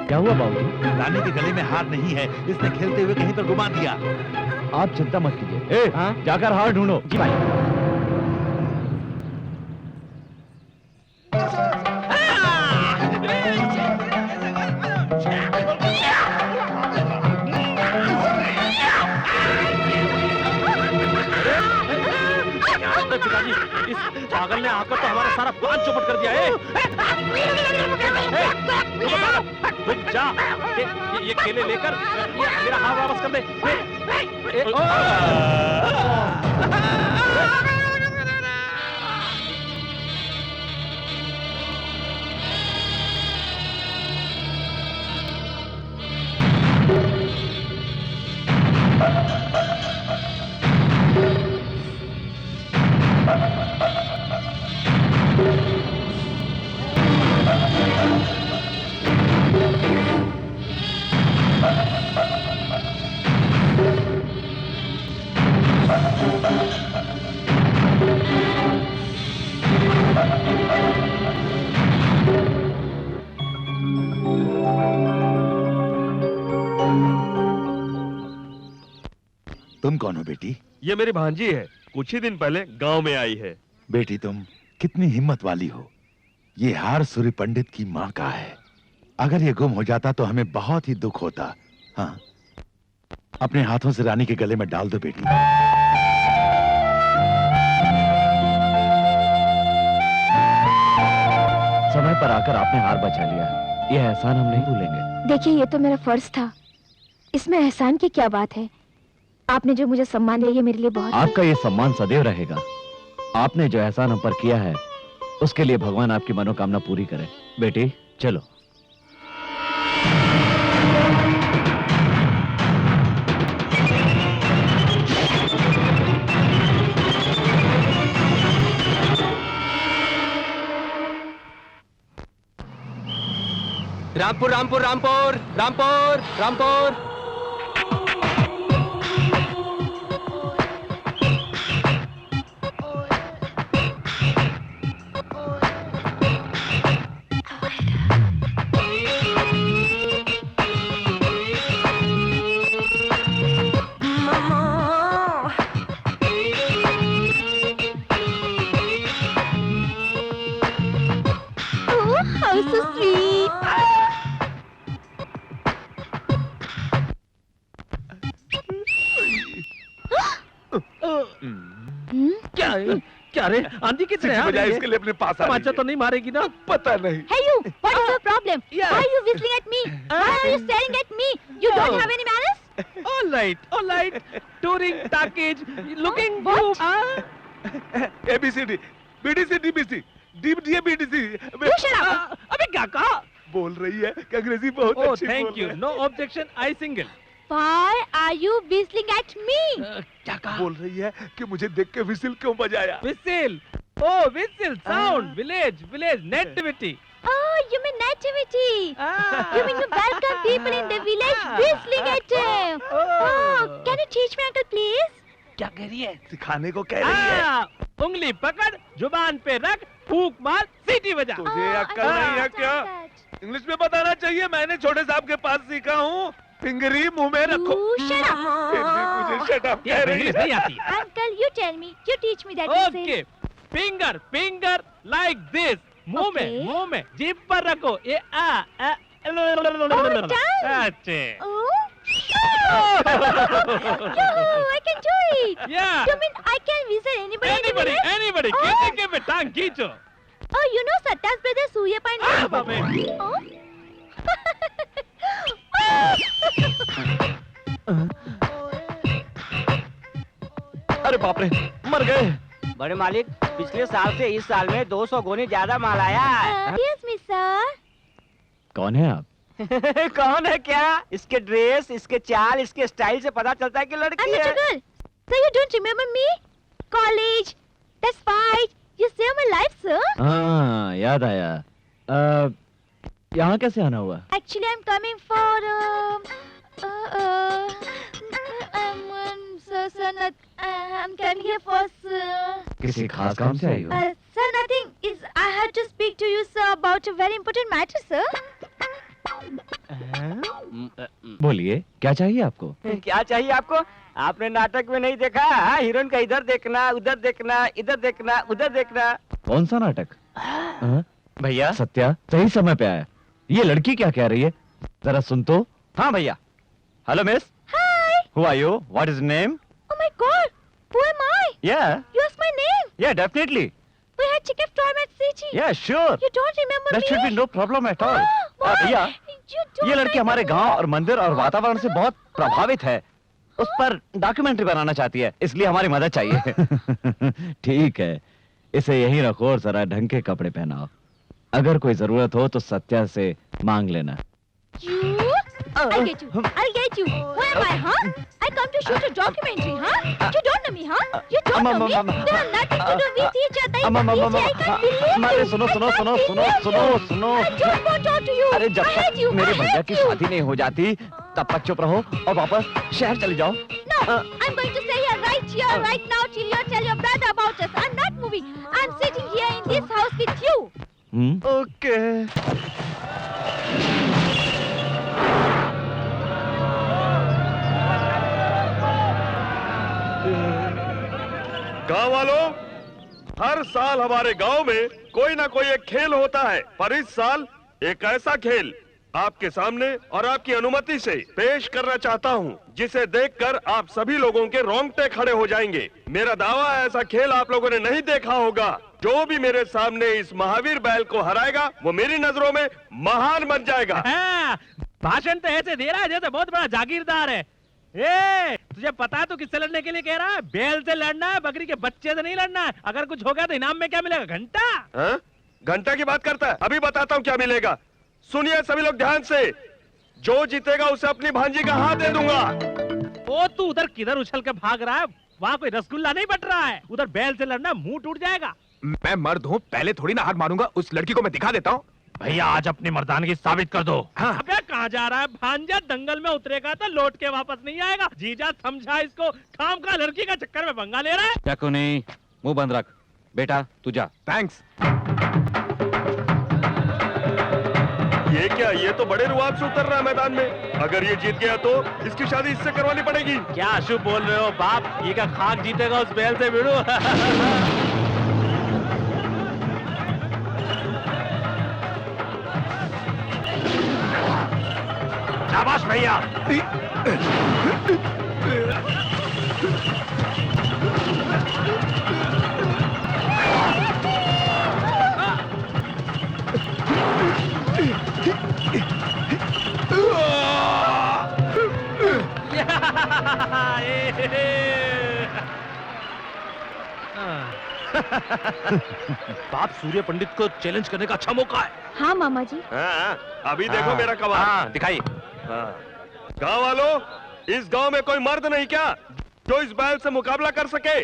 क्या हुआ बाबू? रानी के गले में हार नहीं है, इसने खेलते हुए कहीं पर घुमा दिया। आप चिंता मत कीजिए। जाकर हार ढूंढो। जी भाई। पिताजी, इस पागल ने आकर तो हमारा सारा प्लान चौपट कर दिया है। रुक जा, ये केले लेकर मेरा हाथ वापस कर दे। तुम कौन हो बेटी? ये मेरी भांजी है, कुछ ही दिन पहले गांव में आई है। बेटी तुम कितनी हिम्मत वाली हो। ये हार सूर्य पंडित की माँ का है। अगर ये गुम हो जाता तो हमें बहुत ही दुख होता। हाँ, अपने हाथों से रानी के गले में डाल दो बेटी। समय पर आकर आपने हार बचा लिया, ये एहसान हम नहीं भूलेंगे। देखिए, ये तो मेरा फर्ज था, इसमें एहसान की क्या बात है। आपने जो मुझे सम्मान दिया, ये मेरे लिए बहुत। आपका ये सम्मान सदैव रहेगा। आपने जो एहसान हम पर किया है उसके लिए भगवान आपकी मनोकामना पूरी करे। बेटी चलो। Rampur Rampur Rampur Rampur Rampur. How so sweet. क्या क्या रे, आंधी किस तरह आ रही है? इसके लिए अपने पास आ रही तमाचा तो नहीं मारेगी ना? पता नहीं। Hey you, what is your problem? Yeah. Why are you whistling at me? Why are you staring at me? You don't have any manners? All right. Touring package, looking What? good. ABCD, BDC, DBC, DBD, BDC। You shut up. अबे क्या कहा? बोल रही है कि अंग्रेजी बहुत Oh, अच्छी thank बोल you. रही है। No objection. I single. Why are you whistling at me? क्या कहा? बोल रही है कि मुझे देख के विसिल क्यों बजाया? Whistle, oh whistle, sound, village, nativity. Oh, you mean nativity? You mean you welcome people in the village whistling at them? Oh, can you teach me, uncle, please? क्या कह रही है? सिखाने को कह रही है। उंगली पकड़, जुबान पे रख, फूंक मार, सीटी बजा। तुझे अक्ल नहीं है क्या? इंग्लिश में बताना चाहिए, मैंने छोटे साहब के पास सीखा हूँ। फिंगरी मुंह में रखो। Shut up. फिर भी मुझे शट अप कह रही इंग्लिश है। नहीं आती। Uncle, you tell me. You teach me that. Okay, finger like this. मुंह में, जीभ पर rako. ये done. अच्छे। Oh. Yoo-hoo, I can do it. Yeah. You mean I can whistle anybody? Anybody. Oh. Keep it, टांग खींचो। Oh, you know Satya's brother Surya Pandey? बाबे। Oh. अरे बाप रे, मर गए। बड़े मालिक, पिछले साल से इस साल में 200 गुनी ज्यादा माल आया है। Yes, Miss Sir. कौन है आप? कौन है क्या? इसके ड्रेस, इसके चाल, इसके स्टाइल से पता चलता है कि लड़की I'm है। a girl. So you don't remember me? College. That's fight. You saved my life, sir. हाँ, याद आया। यहाँ कैसे आना हुआ? Actually, I'm coming for I'm coming here for किसी खास काम से आई हो? sir, nothing. Is I had to speak to you, sir, about a very important matter, sir. बोलिए, क्या चाहिए आपको? क्या चाहिए आपको? आपने नाटक में नहीं देखा? हीरोइन का इधर देखना, उधर देखना, इधर देखना, उधर देखना। कौन सा नाटक? भैया, सत्या सही समय पे आया। ये लड़की क्या कह रही है? जरा सुन तो। हाँ भैया। Hello miss. Hi. Who are you? What is your name? Oh my God. Who am I? Yeah. You asked my name. Yeah, definitely. We had chicken storm at City. Yeah, sure. You don't remember That me? should be no problem at all. Why? भैया, You don't ये लड़की हमारे remember गांव और मंदिर और वातावरण से बहुत प्रभावित है। उस पर डॉक्यूमेंट्री बनाना चाहती है, इसलिए हमारी मदद चाहिए। ठीक है, इसे यहीं रखो और जरा ढंग के कपड़े पहनाओ। अगर कोई जरूरत हो तो सत्या से मांग लेना। You? I'll get you. I'll get you. Who am I, huh? I come to shoot a documentary, huh? You don't know me, huh? You don't know me. There are nothing to do with each other. I can't believe you. सुनो सुनो सुनो सुनो सुनो सुनो। I don't want to talk to you. अरे जब I hate तक you. मेरे I भैया hate की you. शादी नहीं हो जाती तब तक चुप रहो और वापस शहर चले जाओ। No, I'm going to stay here, right now, till you tell your brother about us. I'm not moving. I'm sitting here in this house with you. Okay. गांव वालों, हर साल हमारे गांव में कोई ना कोई एक खेल होता है, पर इस साल एक ऐसा खेल आपके सामने और आपकी अनुमति से पेश करना चाहता हूं, जिसे देखकर आप सभी लोगों के रोंगटे खड़े हो जाएंगे। मेरा दावा है, ऐसा खेल आप लोगों ने नहीं देखा होगा। जो भी मेरे सामने इस महावीर बैल को हराएगा, वो मेरी नजरों में महान बन जाएगा। भाषण तो ऐसे दे रहा है जैसे बहुत बड़ा जागीरदार है। ए, तुझे पता तो किससे लड़ने के लिए कह रहा है? बैल से लड़ना है, बकरी के बच्चे से नहीं लड़ना है। अगर कुछ हो गया तो इनाम में क्या मिलेगा? घंटा। घंटा की बात करता है? अभी बताता हूँ क्या मिलेगा। सुनिए सभी लोग ध्यान से, जो जीतेगा उसे अपनी भांजी का हाथ दे दूंगा। ओ, तू उधर किधर उछल के भाग रहा है? वहाँ कोई रसगुल्ला नहीं बट रहा है। उधर बैल से लड़ना, मुंह टूट जाएगा। मैं मर्द हूँ, पहले थोड़ी ना हाथ मारूंगा। उस लड़की को मैं दिखा देता हूँ। भैया, आज अपनी मर्दानगी साबित कर दो। हाँ। अबे कहाँ जा रहा है? भांजा दंगल में उतरेगा तो लौट के वापस नहीं आएगा। जीजा समझा इसको, खाम का लड़की का चक्कर में पंगा ले रहा है। क्या क्यों नहीं? मुंह बंद रख। बेटा तू जा। थैंक्स। ये क्या? ये तो बड़े रुआब से उतर रहा है मैदान में। अगर ये जीत गया तो इसकी शादी इससे करवानी पड़ेगी। क्या अशुभ बोल रहे हो बाप? ये क्या खाक जीतेगा उस बैल से? भिड़ो। शाबाश भैया। बाप, सूर्य पंडित को चैलेंज करने का अच्छा मौका है। हाँ मामा जी। हाँ, अभी देखो मेरा कमाल। हाँ, दिखाइए। गांव वालों, इस गांव में कोई मर्द नहीं क्या जो इस बैल से मुकाबला कर सके?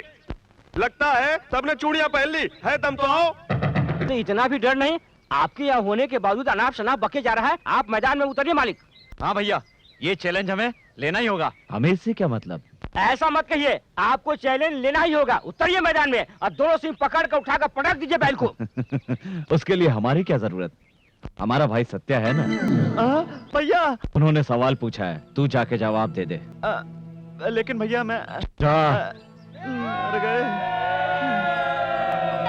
लगता है सबने चूड़ियां पहन ली है, दम तो आओ। तो इतना भी डर नहीं? आपके यहाँ होने के बावजूद अनाप शनाप बके जा रहा है। आप मैदान में उतरिए मालिक। हाँ भैया, ये चैलेंज हमें लेना ही होगा। हमें इससे क्या मतलब? ऐसा मत कहिए, आपको चैलेंज लेना ही होगा। उतरिए मैदान में और दोनों सिंह पकड़ कर उठाकर पटक दीजिए बैल को। उसके लिए हमारी क्या जरूरत? हमारा भाई सत्य है ना। भैया उन्होंने सवाल पूछा है, तू जाके जवाब दे दे। लेकिन भैया मैं जा। मर गए।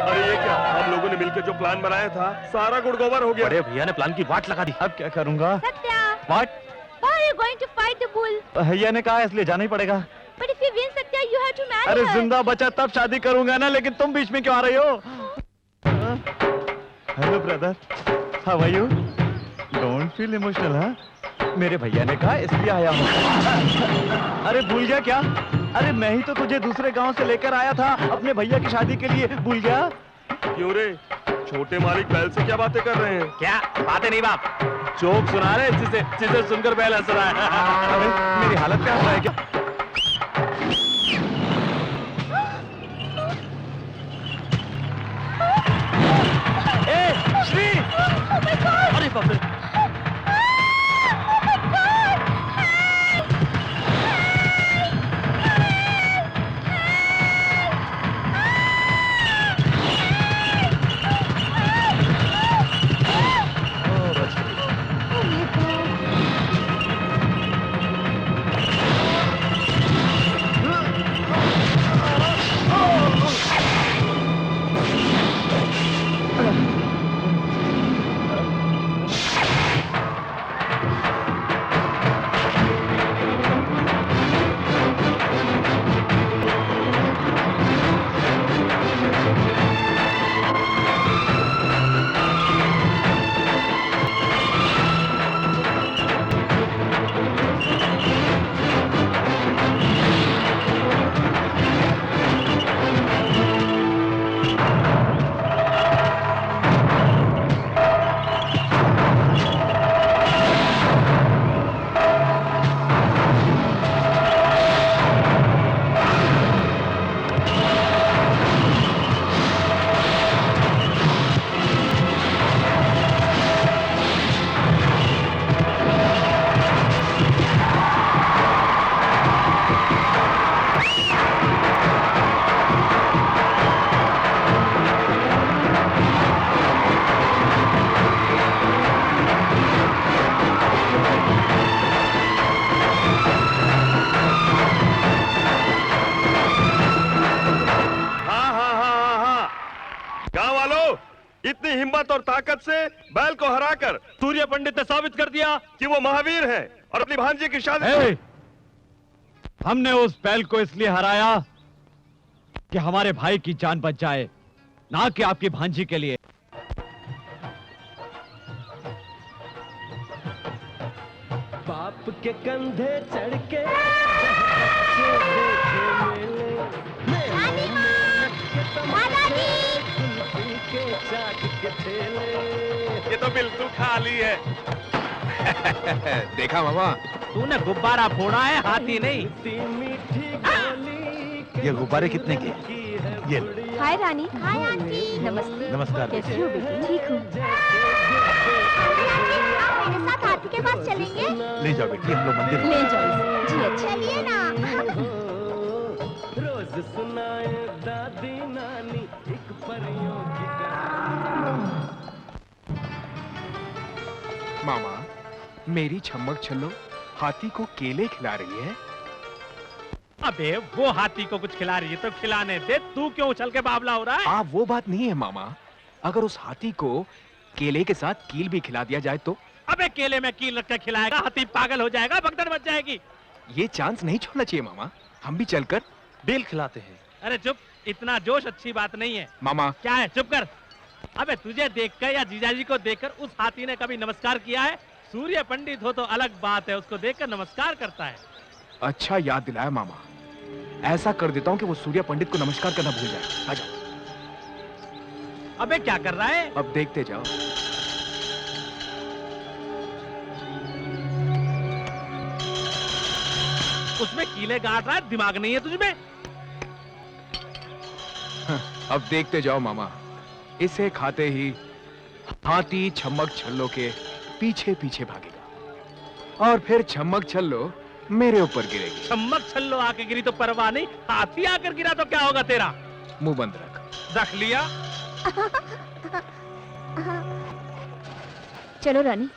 अरे ये क्या, हम लोगों ने मिलकर जो प्लान बनाया था सारा गुड़गोबर हो गया। बड़े भैया ने प्लान की वाट लगा दी। अब क्या करूंगा? Satya, What? why are you going to fight the bull? भैया ने कहा इसलिए जाना ही पड़ेगा। But if you win, Satya, you have to marry अरे her. जिंदा बचा तब शादी करूंगा ना, लेकिन तुम बीच में क्यों आ रही हो? Hello brother, how are you? Don't feel emotional. हाँ, मेरे भैया ने कहा इसलिए आया हूँ। अरे भूल गया क्या? अरे मैं ही तो तुझे दूसरे गांव से लेकर आया था अपने भैया की शादी के लिए, भूल गया? क्यों रे, छोटे मालिक बैल से क्या बातें कर रहे हैं? क्या बातें नहीं बाप, जोक सुना रहे जिसे सुनकर बैल हंस रहा है। अरे मेरी हालत क्या है क्या? श्री! अरे बाप रे! इतनी हिम्मत और ताकत से बैल को हराकर सूर्य पंडित ने साबित कर दिया कि वो महावीर है और अपनी भांजी की शादी। हमने उस बैल को इसलिए हराया कि हमारे भाई की जान बच जाए, ना कि आपकी भांजी के लिए। बाप के कंधे चढ़ के ये तो बिल्कुल खाली है। देखा मामा, तूने गुब्बारा फोड़ा है, हाथी नहीं। ये गुब्बारे कितने के? ये हाय रानी। Hi aunty. नमस्ते। नमस्कार। कैसी हो बेटी? ठीक हूँ। आप मेरे साथ हाथी के पास चलेंगे? ले जाओ बेटी, हम लोग मंदिर ले जाओ जी। अच्छा चलिए ना। रोज सुनाए दादी नानी एक परियों की मामा, मेरी छमक छल्लो हाथी को केले खिला रही है। अबे वो हाथी को कुछ खिला रही है तो खिलाने दे, तू क्यों उछल के बावला हो रहा है? वो बात नहीं है मामा, अगर उस हाथी को केले के साथ कील भी खिला दिया जाए तो? अबे केले में कील रख के खिलाएगा, हाथी पागल हो जाएगा, भगदड़ मच जाएगी। ये चांस नहीं छोड़ना चाहिए मामा, हम भी चलकर बेल खिलाते हैं। अरे चुप, इतना जोश अच्छी बात नहीं है। मामा क्या है, चुप कर। अबे तुझे देखकर या जीजाजी को देखकर उस हाथी ने कभी नमस्कार किया है? सूर्य पंडित हो तो अलग बात है, उसको देखकर नमस्कार करता है। अच्छा याद दिलाया मामा, ऐसा कर देता हूँ कि वो सूर्य पंडित को नमस्कार करना भूल जाए। आजा। अबे क्या कर रहा है? अब देखते जाओ। उसमें कीले गाड़ रहा है, दिमाग नहीं है तुझमें? अब देखते जाओ मामा, इसे खाते ही हाथी छम्मक छल्लो के पीछे पीछे भागेगा और फिर छम्मक छल्लो मेरे ऊपर गिरेगी। छम्मक छल्लो आके गिरी तो परवाह नहीं, हाथी आकर गिरा तो क्या होगा तेरा? मुंह बंद रख लिया। चलो रानी।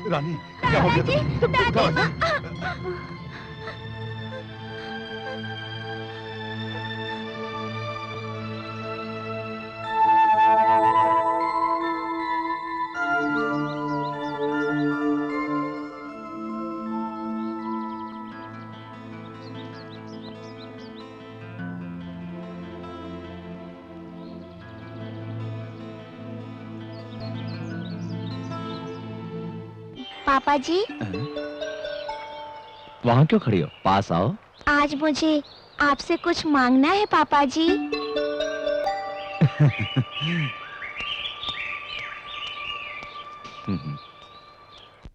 रानी क्या हो गया? पापा जी, वहाँ क्यों खड़ी हो? पास आओ। आज मुझे आपसे कुछ मांगना है पापा जी।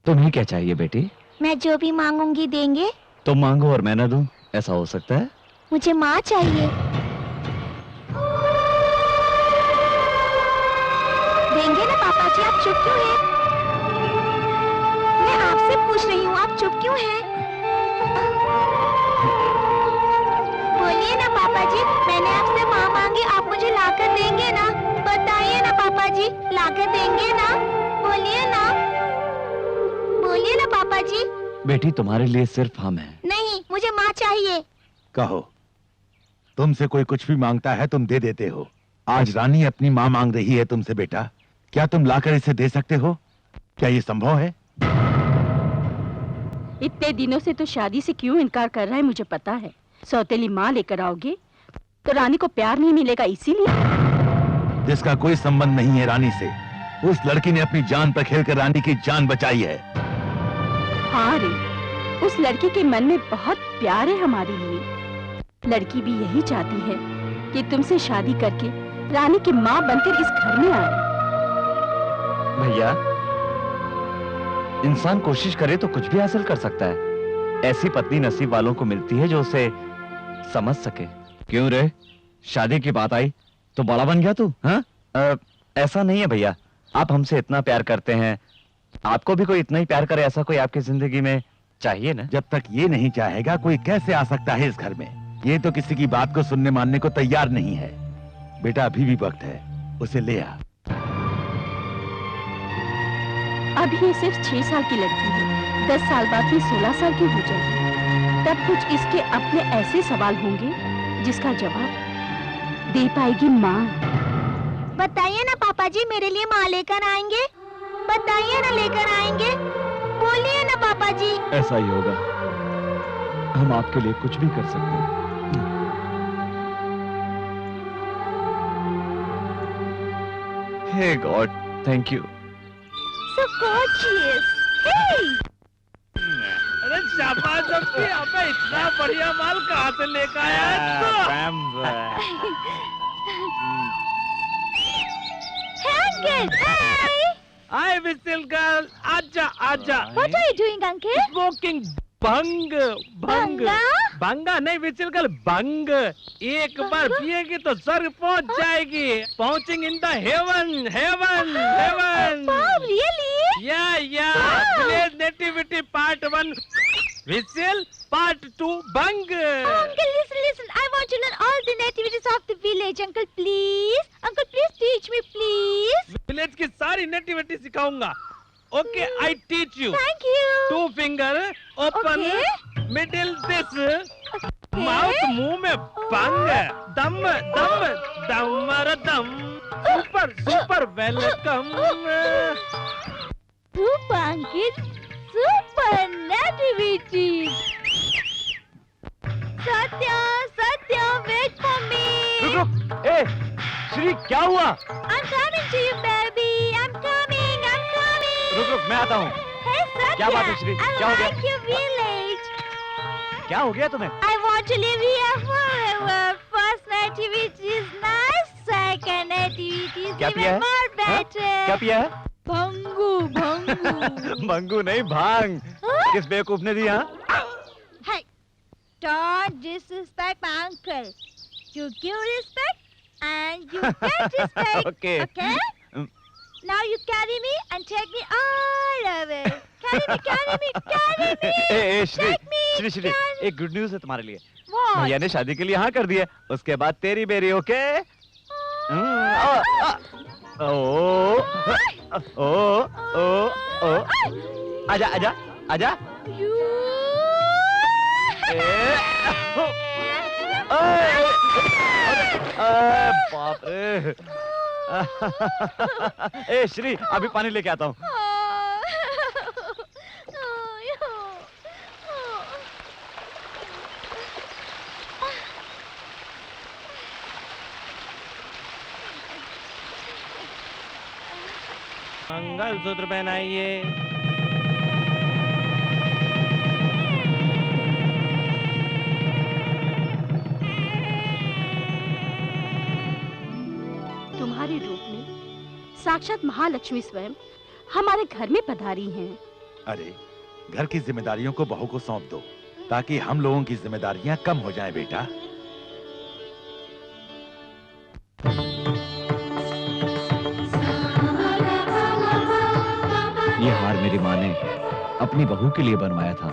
तुम्हें क्या चाहिए बेटी? मैं जो भी मांगूंगी देंगे? तुम मांगो और मैं न दूं, ऐसा हो सकता है? मुझे माँ चाहिए। देंगे ना पापा जी? आप चुप क्यों हैं? मैं आपसे पूछ रही हूँ, आप चुप क्यों हैं? बोलिए ना पापा जी, मैंने आपसे माँ मांगी, आप मुझे लाकर देंगे ना? बताइए ना पापा जी, लाकर देंगे ना? बोलिए ना, बोलिए ना पापा जी। बेटी तुम्हारे लिए सिर्फ हम हैं। नहीं, मुझे माँ चाहिए। कहो, तुमसे कोई कुछ भी मांगता है तुम दे देते हो। आज रानी अपनी माँ मांग रही है तुमसे बेटा, क्या तुम लाकर इसे दे सकते हो? क्या ये संभव है? इतने दिनों से तो शादी से क्यों इनकार कर रहा है मुझे पता है। सौतेली माँ लेकर आओगे तो रानी को प्यार नहीं मिलेगा, इसीलिए। जिसका कोई संबंध नहीं है रानी से, उस लड़की ने अपनी जान पर खेलकर रानी की जान बचाई है। हाँ रे, उस लड़की के मन में बहुत प्यार है हमारे लिए। लड़की भी यही चाहती है कि तुमसे शादी करके रानी की माँ बनकर इस घर में आए। भैया, इंसान कोशिश करे तो कुछ भी हासिल कर सकता है। ऐसी पत्नी नसीब वालों को मिलती है जो उसे समझ सके। क्यों रे, शादी की बात आई तो बड़ा बन गया तू? हाँ? ऐसा नहीं है भैया, आप हमसे इतना प्यार करते हैं, आपको भी कोई इतना ही प्यार करे ऐसा कोई आपकी जिंदगी में चाहिए ना? जब तक ये नहीं चाहेगा कोई कैसे आ सकता है इस घर में? ये तो किसी की बात को सुनने मानने को तैयार नहीं है। बेटा अभी भी वक्त है, उसे ले आ। अब ये सिर्फ 6 साल की लड़की है, 10 साल बाद ये 16 साल की हो जाएगी। तब कुछ इसके अपने ऐसे सवाल होंगे जिसका जवाब दे पाएगी माँ। पापा जी मेरे लिए माँ लेकर आएंगे? बताइए ना, लेकर आएंगे? बोलिए ना पापा जी। ऐसा ही होगा, हम आपके लिए कुछ भी कर सकते हैं। Hey God, thank you. So gorgeous. Hey! अरे शाबाश अब्बी, अबे इतना बढ़िया माल कहाँ से लेकर आया? Uncle, hi. Hi, Whistle girl, आजा आजा। What are you doing, uncle? Smoking भंग भंग भंगा नहीं विचिल कल भंग। एक बार पिएगी तो स्वर्ग पहुंच जाएगी। पहुंचिंग in the heaven heaven heaven. Really? या विलेज नेटिविटी पार्ट 1 विचिल पार्ट 2 भंग। Uncle, listen. I want to learn all the nativities of the village. Uncle, please. Uncle, please teach me, please. Village की सारी नेटिविटी सिखाऊंगा। Okay, I teach you. Thank you. 2 finger, open, middle this, mouth मुंह में बंग, दम दम दमर दम, super welcome. Super, uncle. Super nativities. Satya, wait for me. रुक, ए, श्री क्या हुआ? I'm coming to you, baby. I'm coming. रुक, मैं आता हूँ। Hey, Satya. क्या बात है श्री? क्या हो गया? I like your village. क्या हो गया तुम्हें? I want to live here forever. First nativity is nice. Second nativity is क्या पिया even है? more better. क्या पिया है? भंगू। मंगू नहीं, भांग। किस बेवकूफ ने दी? हाँ? Hey, don't disrespect my uncle. You give respect and you get respect. Okay. Okay? Now you carry me and take me all over. Carry me. ए, Shri, Take me, Shri, carry- एक गुड न्यूज़ है तुम्हारे लिए। What? भैया ने शादी के लिए हाँ कर दिया। उसके बाद तेरी बेरी, ओके? ओ, आजा। बाप रे। ए श्री, अभी पानी लेके आता हूँ। मंगलसूत्र पहनाइए। तुम्हारे रूप में साक्षात महालक्ष्मी स्वयं हमारे घर में पधारी हैं। अरे, घर की जिम्मेदारियों को बहू को सौंप दो, ताकि हम लोगों की जिम्मेदारियां कम हो जाएं बेटा। ये हार मेरी माँ ने अपनी बहू के लिए बनवाया था।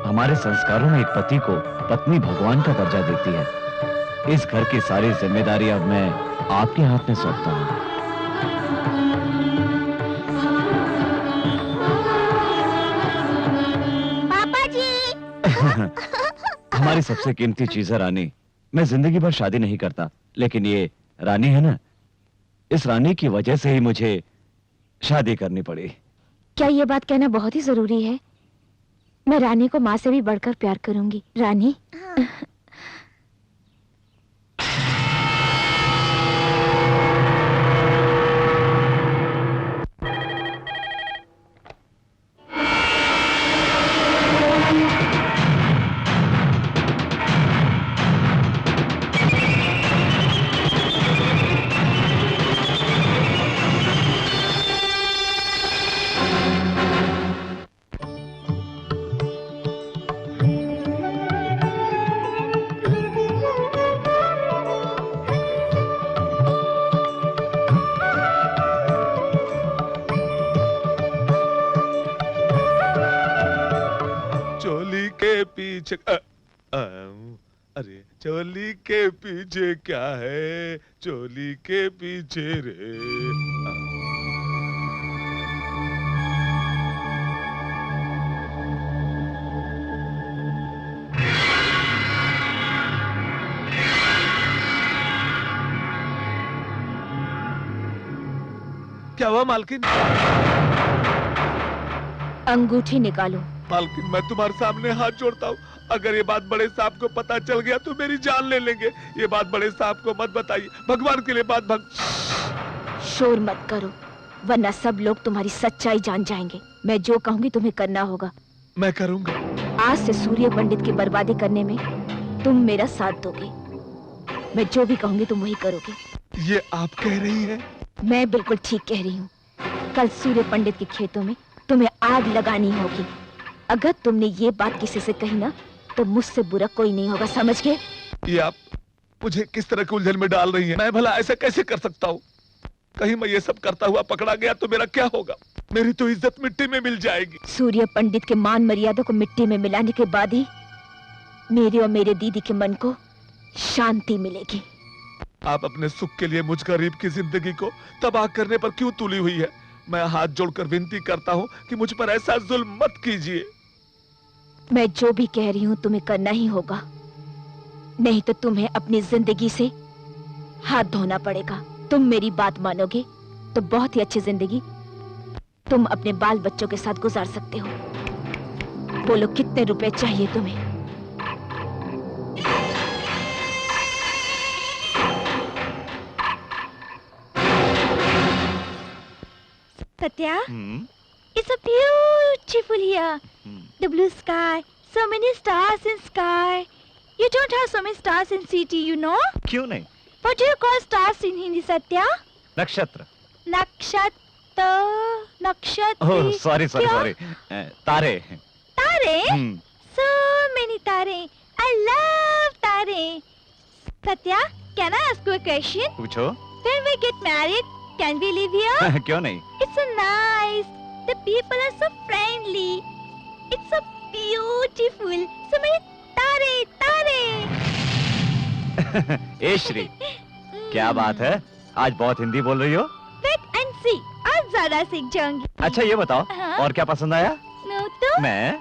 हमारे संस्कारों में एक पति को पत्नी भगवान का दर्जा देती है। इस घर की सारी जिम्मेदारी अब मैं आपके हाथ में सौंपता हूँ। पापा जी। हमारी सबसे कीमती चीज है रानी। मैं जिंदगी भर शादी नहीं करता, लेकिन ये रानी है ना, इस रानी की वजह से ही मुझे शादी करनी पड़ी। क्या ये बात कहना बहुत ही जरूरी है? मैं रानी को माँ से भी बढ़कर प्यार करूंगी। रानी, चोली के पीछे अरे चोली के पीछे क्या है, चोली के पीछे रे। हुआ मालकिन? अंगूठी निकालो। मालकिन मैं तुम्हारे सामने हाथ जोड़ता हूँ, अगर ये बात बड़े साहब को पता चल गया तो मेरी जान ले लेंगे। ये बात बड़े साहब को मत बताइए, भगवान के लिए बात शोर मत करो, वरना सब लोग तुम्हारी सच्चाई जान जाएंगे। मैं जो कहूंगी तुम्हें करना होगा। मैं करूंगा। आज से सूर्य पंडित की बर्बादी करने में तुम मेरा साथ दोगे। मैं जो भी कहूंगी तुम वही करोगे। ये आप कह रही हैं? मैं बिल्कुल ठीक कह रही हूँ। कल सूर्य पंडित के खेतों में तुम्हें आग लगानी होगी। अगर तुमने ये बात किसी से कही ना तो मुझसे बुरा कोई नहीं होगा, समझ गए? ये आप मुझे किस तरह के उलझन में डाल रही हैं? मैं भला ऐसा कैसे कर सकता हूँ? कहीं मैं ये सब करता हुआ पकड़ा गया तो मेरा क्या होगा? मेरी तो इज्जत मिट्टी में मिल जाएगी। सूर्य पंडित के मान मर्यादा को मिट्टी में मिलाने के बाद ही मेरे और मेरे दीदी के मन को शांति मिलेगी। आप अपने सुख के लिए मुझ गरीब की जिंदगी को तबाह करने पर क्यों तुली हुई है? मैं हाथ जोड़कर विनती करता हूँ कि मुझ पर ऐसा जुल्म मत कीजिए। मैं जो भी कह रही हूँ तुम्हें करना ही होगा, नहीं तो तुम्हें अपनी जिंदगी से हाथ धोना पड़ेगा। तुम मेरी बात मानोगे तो बहुत ही अच्छी जिंदगी तुम अपने बाल बच्चों के साथ गुजार सकते हो। बोलो कितने रुपए चाहिए तुम्हें? Satya, it's a beautiful here. The blue sky, so many stars in sky. You don't have so many stars in city, you know? क्यों नहीं? What do you call stars in Hindi, Satya? नक्षत्र। नक्षत्र। Oh sorry तारे। तारे? So many तारे. I love तारे. Satya, can I ask you a question? पूछो। When we get married, can we live here? क्यों नहीं? It's so nice. The people are so friendly. It's so beautiful. So many तारे. ए श्री, क्या बात है? आज बहुत हिंदी बोल रही हो। Wait and see. आज ज्यादा सीख जाऊंगी। अच्छा ये बताओ, और क्या पसंद आया? No तो? मैं?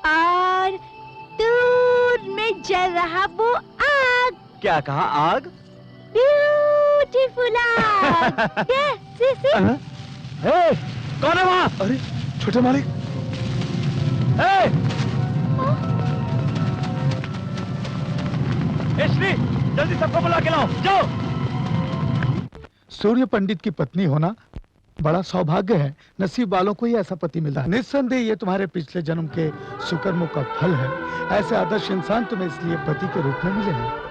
और दूर में जल रहा वो आग। क्या कहा? आग? Beautiful आग। Yes, see. कौन है वहाँ? अरे छोटे मालिक। श्री, जल्दी सबको बुला के लाओ, जाओ। सूर्य पंडित की पत्नी होना बड़ा सौभाग्य है। नसीब वालों को ही ऐसा पति मिला है। निस्संदेह ये तुम्हारे पिछले जन्म के सुकर्मों का फल है। ऐसे आदर्श इंसान तुम्हें इसलिए पति के रूप में मिले हैं।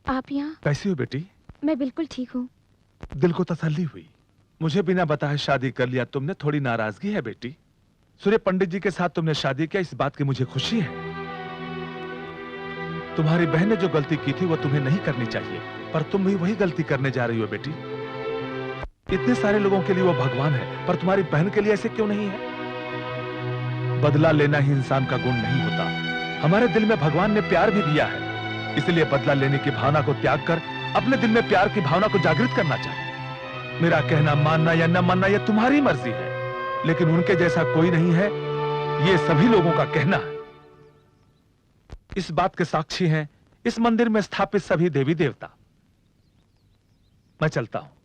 आप यहाँ? कैसी हो बेटी? मैं बिल्कुल ठीक हूँ। दिल को तसल्ली हुई। मुझे बिना बताए शादी कर लिया तुमने, थोड़ी नाराजगी है बेटी? सूर्य पंडित जी के साथ तुमने शादी किया, इस बात की मुझे खुशी है। तुम्हारी बहन ने जो गलती की थी वो तुम्हें नहीं करनी चाहिए, पर तुम भी वही गलती करने जा रही हो बेटी। इतने सारे लोगों के लिए वो भगवान है, पर तुम्हारी बहन के लिए ऐसे क्यों नहीं है? बदला लेना ही इंसान का गुण नहीं होता। हमारे दिल में भगवान ने प्यार भी दिया है, इसलिए बदला लेने की भावना को त्याग कर अपने दिल में प्यार की भावना को जागृत करना चाहिए। मेरा कहना मानना या न मानना यह तुम्हारी मर्जी है, लेकिन उनके जैसा कोई नहीं है, ये सभी लोगों का कहना है। इस बात के साक्षी हैं इस मंदिर में स्थापित सभी देवी देवता। मैं चलता हूं।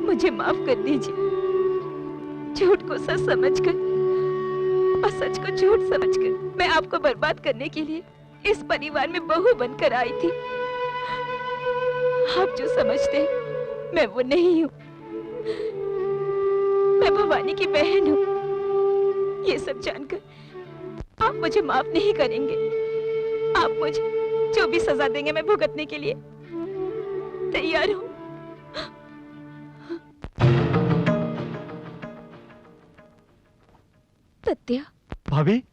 मुझे माफ कर दीजिए। झूठ को सच समझकर और सच को झूठ समझकर मैं आपको बर्बाद करने के लिए इस परिवार में बहू बनकर आई थी। आप जो समझते हैं मैं वो नहीं हूँ। मैं भवानी की बहन हूँ। ये सब जानकर आप मुझे माफ नहीं करेंगे। आप मुझे जो भी सजा देंगे मैं भुगतने के लिए तैयार हूँ। सत्या, भाभी,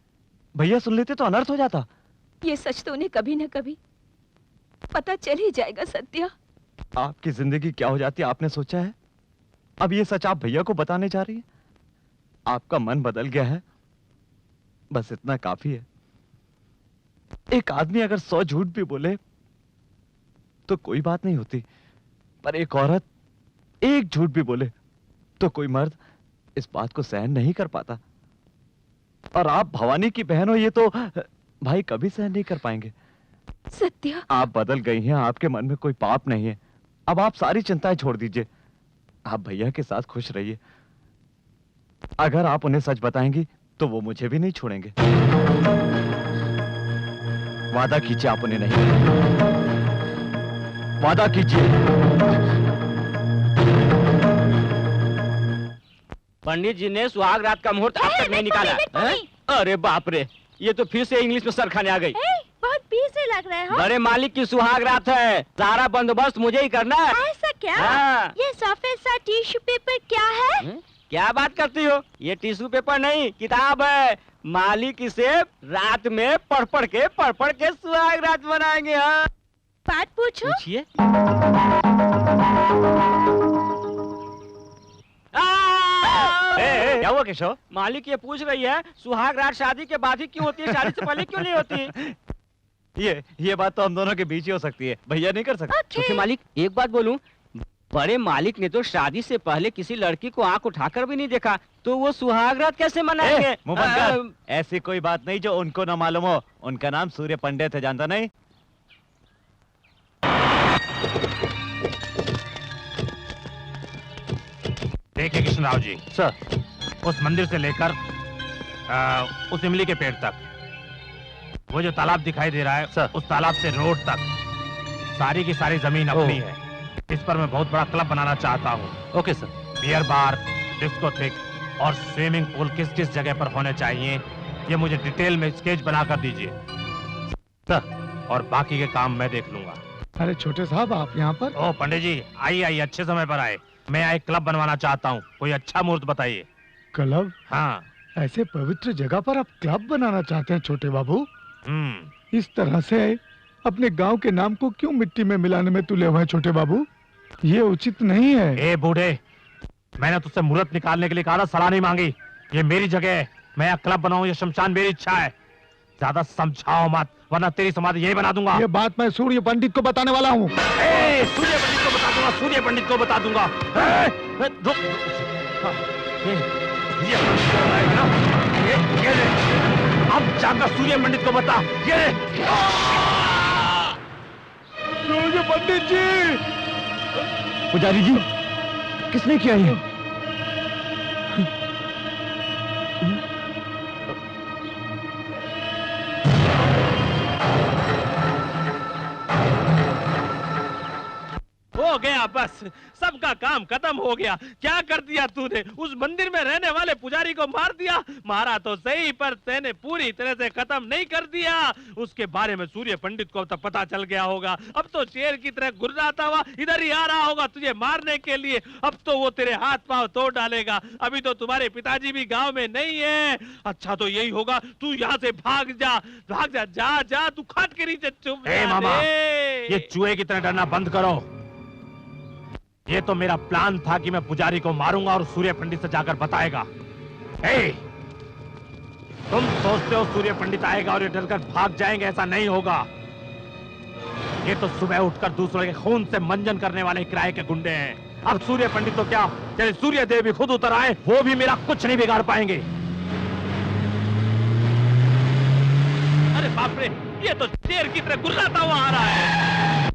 भैया सुन लेते तो अनर्थ हो जाता। ये सच तो उन्हें कभी न कभी पता चल ही जाएगा। सत्या, आपकी जिंदगी क्या हो जाती आपने सोचा है? अब ये सच आप भैया को बताने जा रही है? आपका मन बदल गया है, बस इतना काफी है। एक आदमी अगर 100 झूठ भी बोले तो कोई बात नहीं होती, पर एक औरत एक झूठ भी बोले तो कोई मर्द इस बात को सहन नहीं कर पाता। और आप भवानी की बहन हो, ये तो भाई कभी सहन नहीं कर पाएंगे। सत्या, आप बदल गई हैं, आपके मन में कोई पाप नहीं है। अब आप सारी चिंताएं छोड़ दीजिए, आप भैया के साथ खुश रहिए। अगर आप उन्हें सच बताएंगी तो वो मुझे भी नहीं छोड़ेंगे। वादा कीजिए आप उन्हें नहीं बताएंगे। वादा कीजिए। पंडित जी ने सुहाग रात का मुहूर्त अब तक नहीं निकाला। अरे बाप रे, ये तो फिर से इंग्लिश में सर खाने आ गई। बहुत पीस से लग रहा है। हाँ? बड़े मालिक की सुहाग रात है, सारा बंदोबस्त मुझे ही करना है। ऐसा क्या? हाँ। ये सफेद सा टिश्यू पेपर क्या है? क्या बात करती हो? ये टिश्यू पेपर नहीं, किताब है। मालिक इसे रात में पढ़ पढ़ के सुहाग रात बनाएंगे। हाँ, बात पूछो। पूछिए। क्या हुआ केशव? मालिक ये पूछ रही है सुहाग रात शादी के बाद ही क्यों होती है, शादी से पहले क्यों नहीं होती? ये बात तो हम दोनों के बीच ही हो सकती है, भैया नहीं कर सकते। छोटे मालिक, एक बात बोलूं, बड़े मालिक ने तो शादी से पहले किसी लड़की को आंख उठाकर भी नहीं देखा, तो वो सुहाग रात कैसे मनाएंगे? मुंह बंद कर। ऐसी कोई बात नहीं जो उनको ना मालूम हो। उनका नाम सूर्य पंडित है, जानता नहीं? देखिए कृष्णराव जी, सर, उस मंदिर से लेकर उस इमली के पेड़ तक, वो जो तालाब दिखाई दे रहा है सर, उस तालाब से रोड तक सारी की सारी जमीन अपनी है। इस पर मैं बहुत बड़ा क्लब बनाना चाहता हूँ। Okay sir. Beer bar, discotheque और स्विमिंग पूल किस किस जगह पर होने चाहिए, ये मुझे डिटेल में स्केच बना कर दीजिए सर, और बाकी के काम मैं देख लूंगा। अरे छोटे साहब, आप यहाँ पर? ओ पंडित जी, आइए अच्छे समय पर आए। मैं एक क्लब बनवाना चाहता हूँ, कोई अच्छा मुहूर्त बताइए। क्लब? हाँ। ऐसे पवित्र जगह पर आप क्लब बनाना चाहते हैं छोटे बाबू? इस तरह से अपने गांव के नाम को क्यों मिट्टी में मिलाने में तुले हुए हैं छोटे बाबू? ये उचित नहीं है। ए बूढ़े, मैंने तुझसे मुहूर्त निकालने के लिए कहा, सलाह नहीं मांगी। ये मेरी जगह है, मैं यहाँ क्लब बनाऊं, ये शमशान मेरी इच्छा है। ज्यादा समझाओ मत, वरना तेरी समाधि यही बना दूंगा। ये बात मैं सूर्य पंडित को बताने वाला हूँ। सूर्य पंडित को बता दूंगा, सूर्य पंडित को बता दूंगा। अब जाकर सूर्य पंडित को बता। ये सूर्य पंडित जी! पुजारी जी, किसने किया ये? हो गया, बस सबका काम खत्म हो गया। क्या कर दिया तूने? उस मंदिर में रहने वाले पुजारी को मार दिया। मारा तो सही, पर तूने पूरी तरह से खत्म नहीं कर दिया। उसके बारे में सूर्य पंडित को तो पता चल गया होगा। अब तो शेर की तरह गुर्राता हुआ इधर ही आ रहा होगा तुझे मारने के लिए। अब तो वो तेरे हाथ पांव तोड़ डालेगा। अभी तो तुम्हारे पिताजी भी गाँव में नहीं है। अच्छा तो यही होगा, तू यहाँ से भाग जा, भाग जा, जा जा, तू खाट के नीचे चुप जा। मामा, ये चूहे की तरह डरना बंद करो। ये तो मेरा प्लान था कि मैं पुजारी को मारूंगा और सूर्य पंडित से जाकर बताएगा। तुम सोचते हो सूर्य पंडित आएगा और ये डरकर भाग जाएंगे? ऐसा नहीं होगा। ये तो सुबह उठकर दूसरों के खून से मंजन करने वाले किराए के गुंडे हैं। अब सूर्य पंडित तो क्या, चले सूर्य देव भी खुद उतर आए, वो भी मेरा कुछ नहीं बिगाड़ पाएंगे। अरे बाप रे, ये तो शेर की तरह गुर्राता हुआ आ रहा है।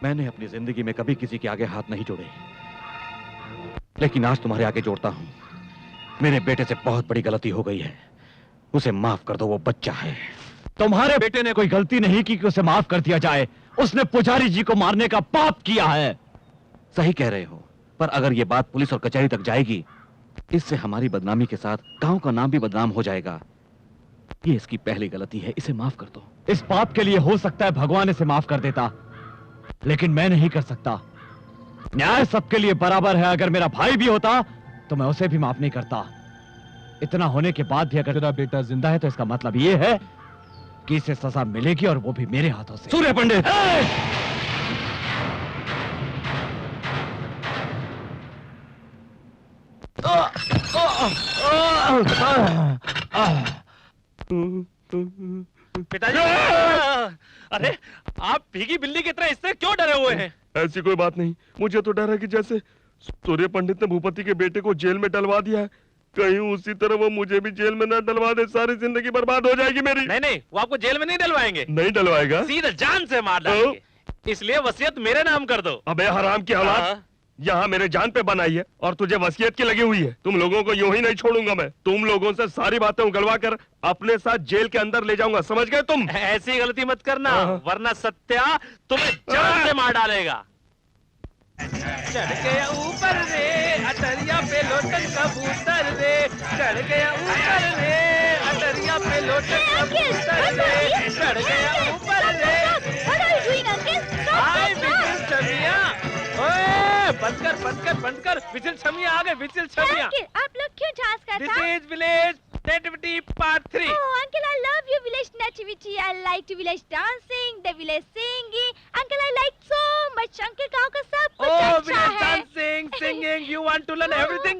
मैंने अपनी जिंदगी में कभी किसी के आगे हाथ नहीं जोड़े, लेकिन आज तुम्हारे आगे जोड़ता हूं। मेरे बेटे से बहुत बड़ी गलती हो गई है, उसे माफ कर दो, वो बच्चा है। तुम्हारे बेटे ने कोई गलती नहीं की कि उसे माफ कर दिया जाए। उसने पुजारी जी को मारने का पाप किया है। सही कह रहे हो, पर अगर ये बात पुलिस और कचहरी तक जाएगी, इससे हमारी बदनामी के साथ गांव का नाम भी बदनाम हो जाएगा। ये इसकी पहली गलती है, इसे माफ कर दो। इस पाप के लिए हो सकता है भगवान इसे माफ कर देता, लेकिन मैं नहीं कर सकता। न्याय सबके लिए बराबर है। अगर मेरा भाई भी होता तो मैं उसे भी माफ नहीं करता। इतना होने के बाद भी अगर तेरा बेटा जिंदा है तो इसका मतलब ये है कि इसे सजा मिलेगी, और वो भी मेरे हाथों से। सूर्य पंडित! पिताजी, अरे आप भीगी बिल्ली की तरह इससे क्यों डरे हुए हैं? ऐसी कोई बात नहीं, मुझे तो डर है कि जैसे सूर्य पंडित ने भूपति के बेटे को जेल में डलवा दिया है, कहीं उसी तरह वो मुझे भी जेल में न डलवा दे। सारी जिंदगी बर्बाद हो जाएगी मेरी। नहीं नहीं, वो आपको जेल में नहीं डलवाएंगे। नहीं डलवाएगा? सीधा जान से मार डालेंगे। इसलिए वसीयत मेरे नाम कर दो। अबे हराम की औलाद, यहाँ मेरे जान पे बनाई है और तुझे वसीयत की लगी हुई है। तुम लोगों को यूं ही नहीं छोड़ूंगा मैं। तुम लोगों से सारी बातें उगलवा कर अपने साथ जेल के अंदर ले जाऊंगा, समझ गए तुम? ऐसी गलती मत करना, वरना सत्या तुम्हें जान से मार डालेगा। चढ़ गया ऊपर रे अटरिया पे लोटन कबूतर रे, चढ़ गया ऊपर रे अटरिया पे लोटन कबूतर रे, चढ़ गया ऊपर रे। हाय विजिल छमिया, ओए बंद कर विजिल छमिया आ गए, विजिल छमिया। आप लोग क्यों डांस करते हैं? This is village nativity part 3। Oh, uncle, I love your village nativity. I like to village dancing, the village singing. Uncle, I like so much. Uncle, गाँव का सब कुछ Oh, अच्छा village है। dancing, singing, you want to learn everything?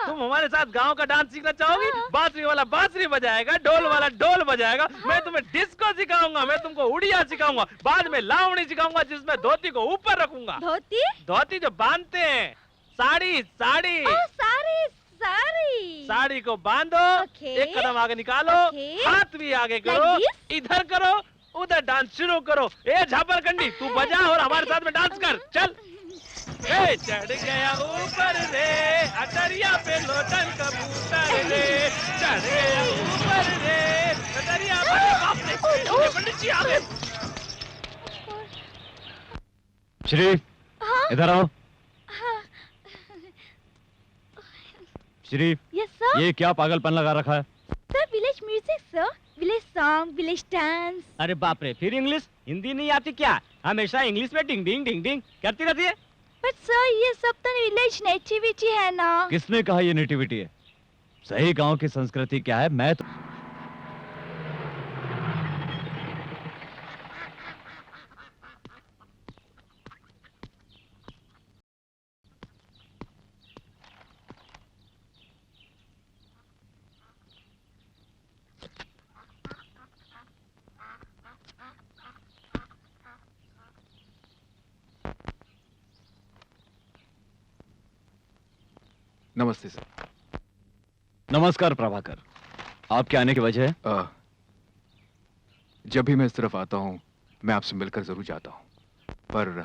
तुम हमारे साथ गांव का डांस सीखना चाहोगी? बांसुरी वाला बांसुरी बजाएगा, ढोल वाला ढोल बजाएगा, मैं तुम्हें डिस्को सिखाऊंगा, मैं तुमको उड़िया सिखाऊंगा, बाद में लावणी सिखाऊंगा जिसमें धोती को ऊपर रखूंगा। धोती? धोती जो बांधते हैं, साड़ी साड़ी। साड़ी साड़ी। साड़ी को बांधो, एक कदम आगे निकालो, हाथ भी आगे करो, इधर करो, उधर डांस शुरू करो। ए झापरकंडी, तू बजा और हमारे साथ में डांस कर, चल। ए चढ़ गया ऊपर रे अटरिया पे लोटन कबूतर रे, चढ़ गया ऊपर रे अटरिया पे। बाप रे, पंडित जी आ गए। श्री, इधर आओ। Shri, yes sir. ये क्या पागलपन लगा रखा है? Sir village music sir, village song, village dance. अरे बाप रे, फिर इंग्लिश? हिंदी नहीं आती क्या? हमेशा इंग्लिश में डिंग डिंग डिंग डिंग करती रहती है। बट सर ये सब तो विलेज नेटिविटी है ना। किसने कहा ये नेटिविटी है? सही गांव की संस्कृति क्या है मैं तो... नमस्ते सर। नमस्कार प्रभाकर, आपके आने की वजह है? जब भी मैं इस तरफ आता हूं मैं आपसे मिलकर जरूर जाता हूं, पर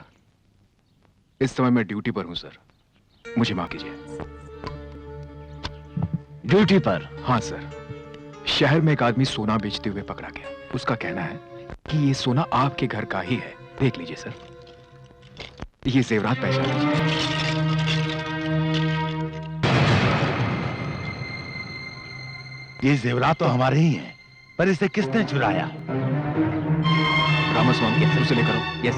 इस समय मैं ड्यूटी पर हूं सर, मुझे माफ कीजिए। ड्यूटी पर? हाँ सर, शहर में एक आदमी सोना बेचते हुए पकड़ा गया। उसका कहना है कि ये सोना आपके घर का ही है। देख लीजिए सर, ये जेवरात पहचान लीजिए। ये जेवरात तो हमारे ही हैं, पर इसे किसने चुराया? रामास्वामी है, उसे लेकर आओ। यस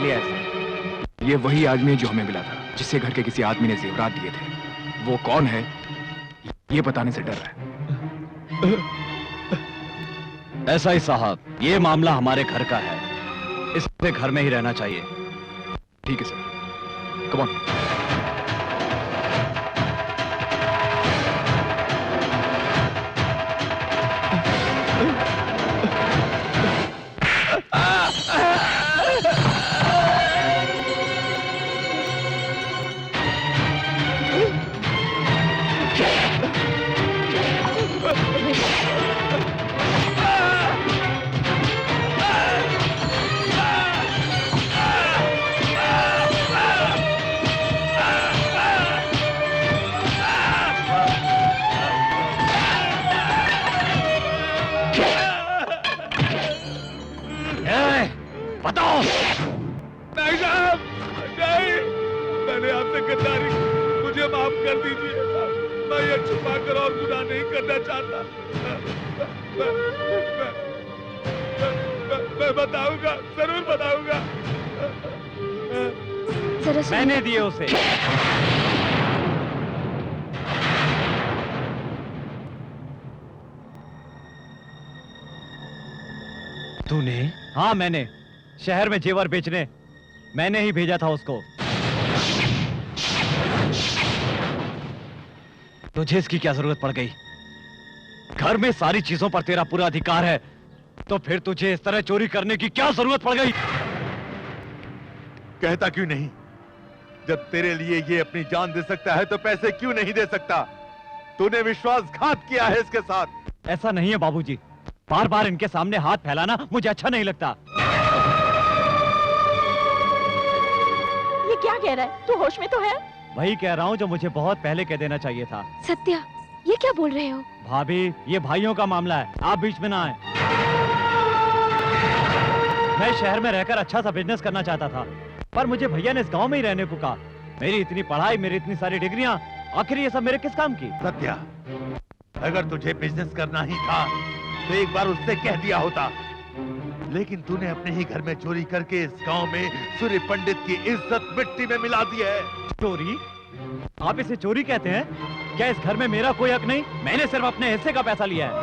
लिया सर। ये वही आदमी है जो हमें मिला था, जिसे घर के किसी आदमी ने जेवरात दिए थे। वो कौन है ये बताने से डर रहा है। ऐसा ही साहब, ये मामला हमारे घर का है, इसे घर में ही रहना चाहिए। ठीक है सर, कम ऑन। मुझे माफ कर दीजिए साहब, मैं ये छुपा कर और गुनाह नहीं करना चाहता। मैं बताऊंगा, जरूर बताऊंगा। मैंने दिए उसे। तूने? हाँ मैंने, शहर में जेवर बेचने मैंने ही भेजा था उसको। तुझे इसकी क्या जरूरत पड़ गई? घर में सारी चीजों पर तेरा पूरा अधिकार है, तो फिर तुझे इस तरह चोरी करने की क्या जरूरत पड़ गई? कहता क्यों नहीं? जब तेरे लिए ये अपनी जान दे सकता है तो पैसे क्यों नहीं दे सकता? तूने विश्वासघात किया है इसके साथ। ऐसा नहीं है बाबूजी, बार बार इनके सामने हाथ फैलाना मुझे अच्छा नहीं लगता। ये क्या कह रहा है? तू होश में तो है? वही कह रहा हूँ जो मुझे बहुत पहले कह देना चाहिए था। सत्या, ये क्या बोल रहे हो? भाभी, ये भाइयों का मामला है, आप बीच में ना आए। मैं शहर में रहकर अच्छा सा बिजनेस करना चाहता था, पर मुझे भैया ने इस गांव में ही रहने को कहा। मेरी इतनी पढ़ाई, मेरी इतनी सारी डिग्रियां, आखिर ये सब मेरे किस काम की? सत्या, अगर तुझे बिजनेस करना ही था तो एक बार उससे कह दिया होता, लेकिन तूने अपने ही घर में चोरी करके इस गांव में सूर्य पंडित की इज्जत मिट्टी में मिला दी है। चोरी? आप इसे चोरी कहते हैं? क्या इस घर में मेरा कोई हक नहीं? मैंने सिर्फ अपने हिस्से का पैसा लिया है।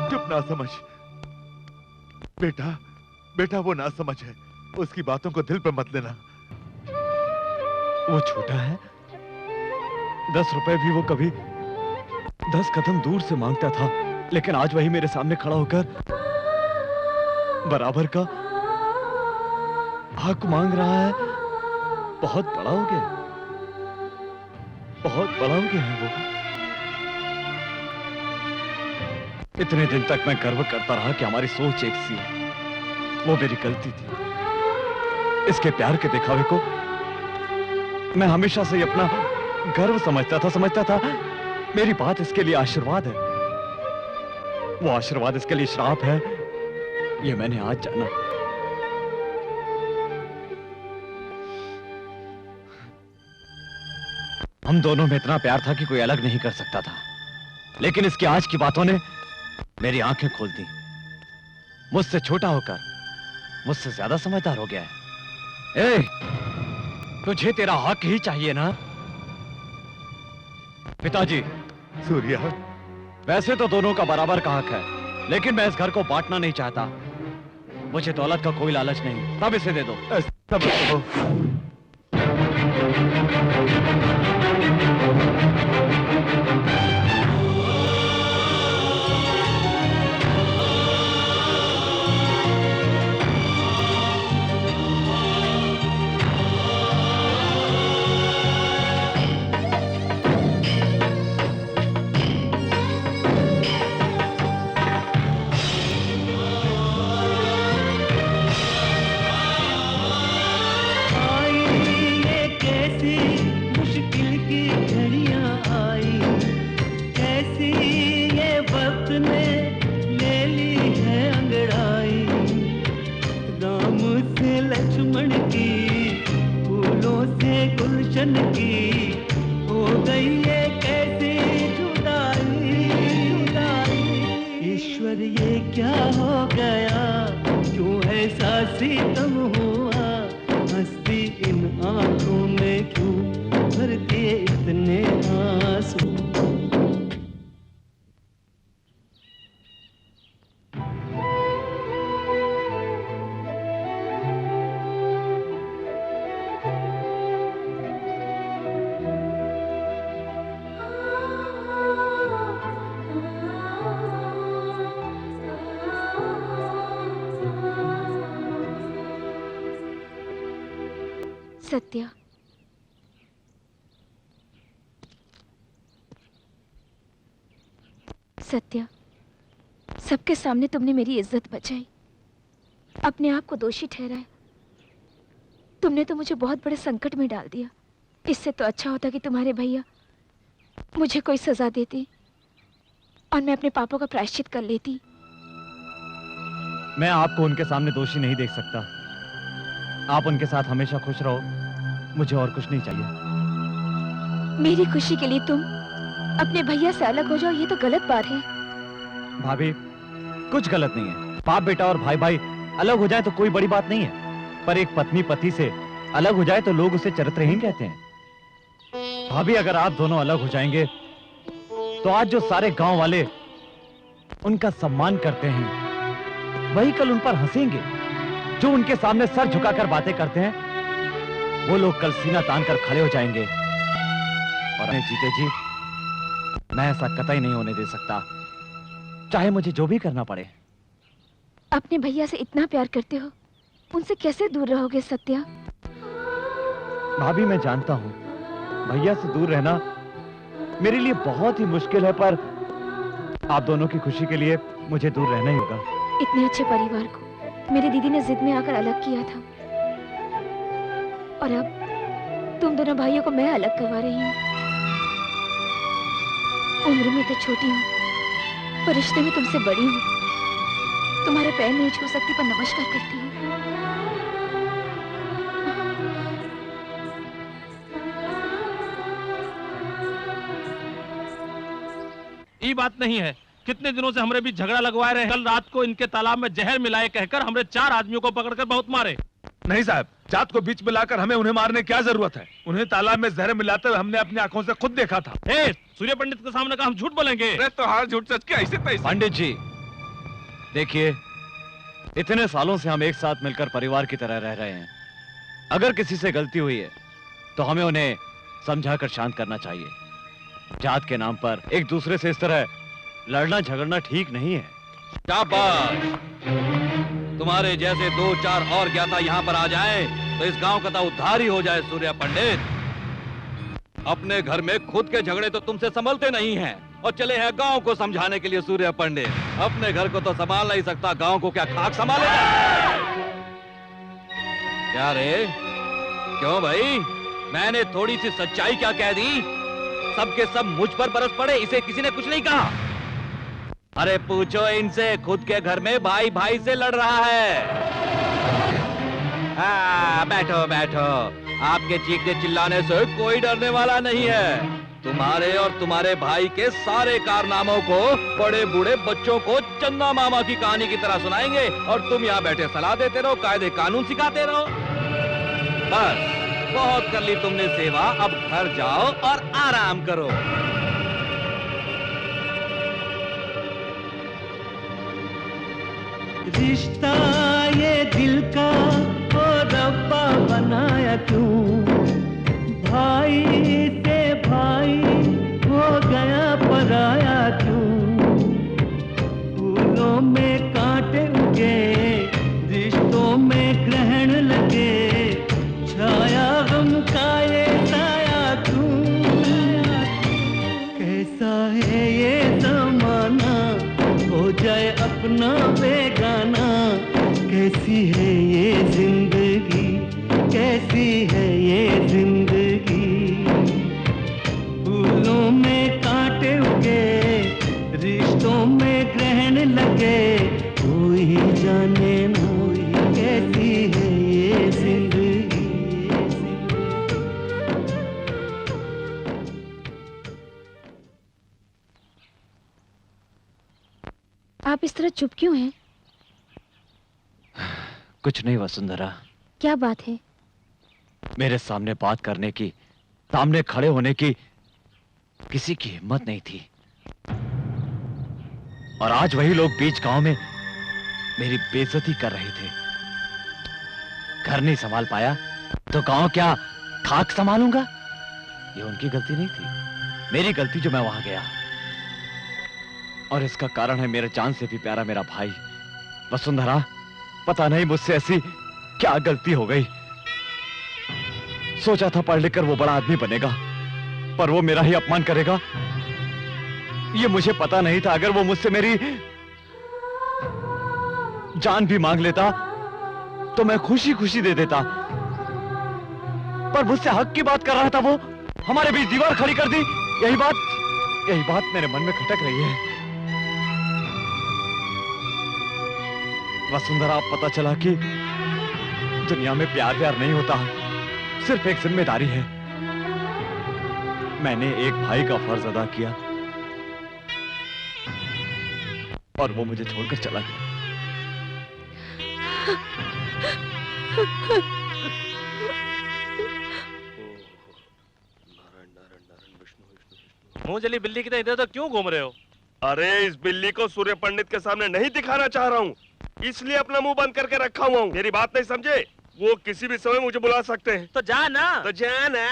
चुप ना समझ बेटा, बेटा वो ना समझ है, उसकी बातों को दिल पे मत लेना। वो छोटा है, 10 रुपए भी वो कभी 10 कदम दूर से मांगता था, लेकिन आज वही मेरे सामने खड़ा होकर बराबर का हक मांग रहा है। बहुत बड़ा हो गया, बहुत बड़ा हो गया है वो। इतने दिन तक मैं गर्व करता रहा कि हमारी सोच एक सी है, वो मेरी गलती थी। इसके प्यार के दिखावे को मैं हमेशा से अपना गर्व समझता था। मेरी बात इसके लिए आशीर्वाद है, वो आशीर्वाद इसके लिए श्राप है, ये मैंने आज जाना। हम दोनों में इतना प्यार था कि कोई अलग नहीं कर सकता था, लेकिन इसकी आज की बातों ने मेरी आंखें खोल दी। मुझसे छोटा होकर मुझसे ज्यादा समझदार हो गया है। ए, तुझे तेरा हक ही चाहिए ना? पिताजी। सूर्या, वैसे तो दोनों का बराबर का हक है, लेकिन मैं इस घर को बांटना नहीं चाहता। मुझे दौलत का कोई लालच नहीं, तब इसे दे दो। तब सत्या, सत्या, सबके सामने तुमने मेरी इज्जत बचाई, अपने आप को दोषी ठहराया। तुमने तो मुझे बहुत बड़े संकट में डाल दिया। इससे तो अच्छा होता कि तुम्हारे भैया मुझे कोई सजा देती और मैं अपने पापों का प्रायश्चित कर लेती। मैं आपको उनके सामने दोषी नहीं देख सकता। आप उनके साथ हमेशा खुश रहो, मुझे और कुछ नहीं चाहिए। मेरी खुशी के लिए तुम अपने भैया से अलग हो जाओ, ये तो गलत बात है। भाभी, कुछ गलत नहीं है। बाप बेटा और भाई भाई अलग हो जाए तो कोई बड़ी बात नहीं है, पर एक पत्नी पति से अलग हो जाए तो लोग उसे चरित्रहीन कहते हैं। भाभी, अगर आप दोनों अलग हो जाएंगे तो आज जो सारे गांव वाले उनका सम्मान करते हैं वही कल उन पर हंसेंगे। जो उनके सामने सर झुकाकर बातें करते हैं वो लोग कल सीना तान कर खड़े हो जाएंगे। और जीते जी मैं ऐसा कतई नहीं होने दे सकता, चाहे मुझे जो भी करना पड़े। अपने भैया से इतना प्यार करते हो, उनसे कैसे दूर रहोगे सत्या? भाभी, मैं जानता हूं भैया से दूर रहना मेरे लिए बहुत ही मुश्किल है, पर आप दोनों की खुशी के लिए मुझे दूर रहना ही होगा। इतने अच्छे परिवार को मेरी दीदी ने जिद में आकर अलग किया था, और अब तुम दोनों भाइयों को मैं अलग करवा रही हूँ। उम्र में तो छोटी हूँ, पर रिश्ते में तुमसे बड़ी हूँ। तुम्हारे पैर नहीं छू सकती, पर नमस्कार करती हूँ। ये बात नहीं है, कितने दिनों से हमरे बीच झगड़ा लगवाए रहे। कल रात को इनके तालाब में जहर मिलाए कहकर हमरे 4 आदमियों को पकड़कर बहुत मारे। नहीं साहब, जात को बीच में लाकर हमें उन्हें मारने की क्या जरूरत है? उन्हें तालाब में जहर मिलाते हुए हमने अपनी आंखों से खुद देखा था। सूर्य पंडित के सामने का हम झूठ बोलेंगे? अरे तो हार झूठ सच के ऐसे तैसे। पंडित जी देखिए, इतने सालों से हम एक साथ मिलकर परिवार की तरह रह रहे हैं। अगर किसी से गलती हुई है तो हमें उन्हें समझाकर शांत करना चाहिए। जात के नाम पर एक दूसरे से इस तरह लड़ना झगड़ना ठीक नहीं है। शाबाश! तुम्हारे जैसे 2-4 और ज्ञाता यहाँ पर आ जाएं तो इस गांव का तो उद्धार ही हो जाए। सूर्य पंडित, अपने घर में खुद के झगड़े तो तुमसे संभलते नहीं हैं और चले हैं गांव को समझाने के लिए। सूर्य पंडित अपने घर को तो संभाल नहीं सकता, गांव को क्या खाक संभालेगा? क्या रे, क्यों भाई? मैंने थोड़ी सी सच्चाई क्या कह दी? सबके सब मुझ पर बरस पड़े, इसे किसी ने कुछ नहीं कहा। अरे पूछो इनसे, खुद के घर में भाई भाई से लड़ रहा है। हाँ, बैठो बैठो, आपके चीखने चिल्लाने से कोई डरने वाला नहीं है। तुम्हारे और तुम्हारे भाई के सारे कारनामों को बड़े बूढ़े बच्चों को चंदा मामा की कहानी की तरह सुनाएंगे और तुम यहाँ बैठे सलाह देते रहो, कायदे कानून सिखाते रहो। बस बहुत कर ली तुमने सेवा, अब घर जाओ और आराम करो। रिश्ता ये दिल का ओ रब्बा बनाया क्यों? भाई से भाई हो गया पराया क्यों? फूलों में कांटे उगे, रिश्तों में ग्रहण लगे, छाया गम का ये साया क्यों? कैसा है ये जमाना, हो जाए अपना बेगाना। कैसी है ये जिंदगी, कैसी है ये जिंदगी? फूलों में कांटे उगे, रिश्तों में ग्रहण लगे, कोई जाने ना कैसी है ये जिंदगी। आप इस तरह चुप क्यों हैं? कुछ नहीं वसुंधरा। क्या बात है? मेरे सामने बात करने की, सामने खड़े होने की किसी की हिम्मत नहीं थी, और आज वही लोग बीच गांव में मेरी बेइज्जती कर रहे थे। घर नहीं संभाल पाया तो गांव क्या खाक संभालूंगा? ये उनकी गलती नहीं थी, मेरी गलती जो मैं वहां गया। और इसका कारण है मेरे जान से भी प्यारा मेरा भाई। वसुंधरा, पता नहीं मुझसे ऐसी क्या गलती हो गई। सोचा था पढ़ लिखकर वो बड़ा आदमी बनेगा, पर वो मेरा ही अपमान करेगा। ये मुझे पता नहीं था, अगर वो मुझसे मेरी जान भी मांग लेता तो मैं खुशी खुशी दे देता, पर मुझसे हक की बात कर रहा था वो, हमारे बीच दीवार खड़ी कर दी। यही बात मेरे मन में खटक रही है। वसुंधरा अब पता चला कि दुनिया में प्यार प्यार नहीं होता, सिर्फ एक जिम्मेदारी है। मैंने एक भाई का फर्ज अदा किया और वो मुझे छोड़कर चला गया। मुंह जली बिल्ली की तरह इधर तो क्यों घूम रहे हो? अरे इस बिल्ली को सूर्य पंडित के सामने नहीं दिखाना चाह रहा हूँ, इसलिए अपना मुंह बंद करके रखा हुआ हूँ। मेरी बात नहीं समझे? वो किसी भी समय मुझे बुला सकते हैं। तो जा ना। तो जा ना।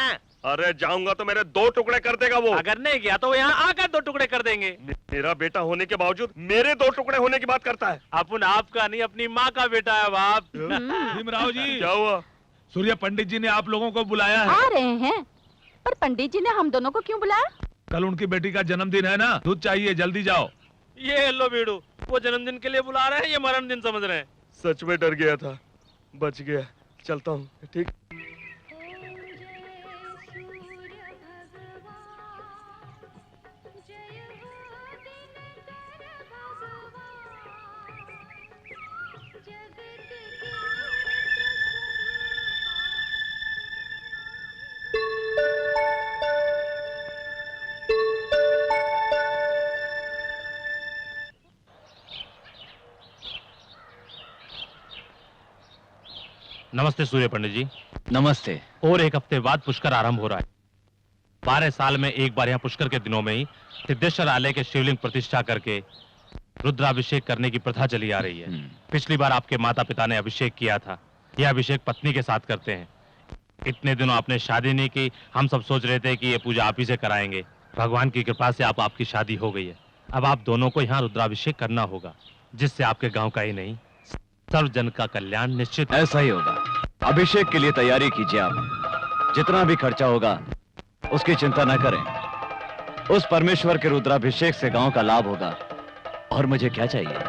अरे जाऊंगा तो मेरे 2 टुकड़े कर देगा वो। अगर नहीं गया तो वो यहाँ आकर 2 टुकड़े कर देंगे। मेरा बेटा होने के बावजूद मेरे 2 टुकड़े होने की बात करता है। अपन आपका नहीं, अपनी माँ का बेटा है बाप। भीमराव जी, क्या हुआ? सूर्य पंडित जी ने आप लोगों को बुलाया है। आ रहे हैं, पर पंडित जी ने हम दोनों को क्यों बुलाया? कल उनकी बेटी का जन्मदिन है ना, दूध चाहिए, जल्दी जाओ। ये लो बीड़ू, वो जन्मदिन के लिए बुला रहे हैं, ये मरण दिन समझ रहे हैं। सच में डर गया था, बच गया। चलता हूँ, ठीक। नमस्ते सूर्य पंडित जी। नमस्ते। और एक हफ्ते बाद पुष्कर आरंभ हो रहा है। 12 साल में एक बार यहाँ पुष्कर के दिनों में ही सिद्धेश्वर आलय के शिवलिंग प्रतिष्ठा करके रुद्राभिषेक करने की प्रथा चली आ रही है। पिछली बार आपके माता पिता ने अभिषेक किया था, यह अभिषेक पत्नी के साथ करते हैं। इतने दिनों आपने शादी नहीं की, हम सब सोच रहे थे कि ये पूजा आप ही से कराएंगे। भगवान की कृपा से आपकी शादी हो गई है। अब आप दोनों को यहाँ रुद्राभिषेक करना होगा, जिससे आपके गाँव का ही नहीं सर्व जन का कल्याण निश्चित। ऐसा ही होगा। अभिषेक के लिए तैयारी कीजिए आप। जितना भी खर्चा होगा उसकी चिंता न करें। उस परमेश्वर के रुद्राभिषेक से गांव का लाभ होगा। और मुझे क्या चाहिए?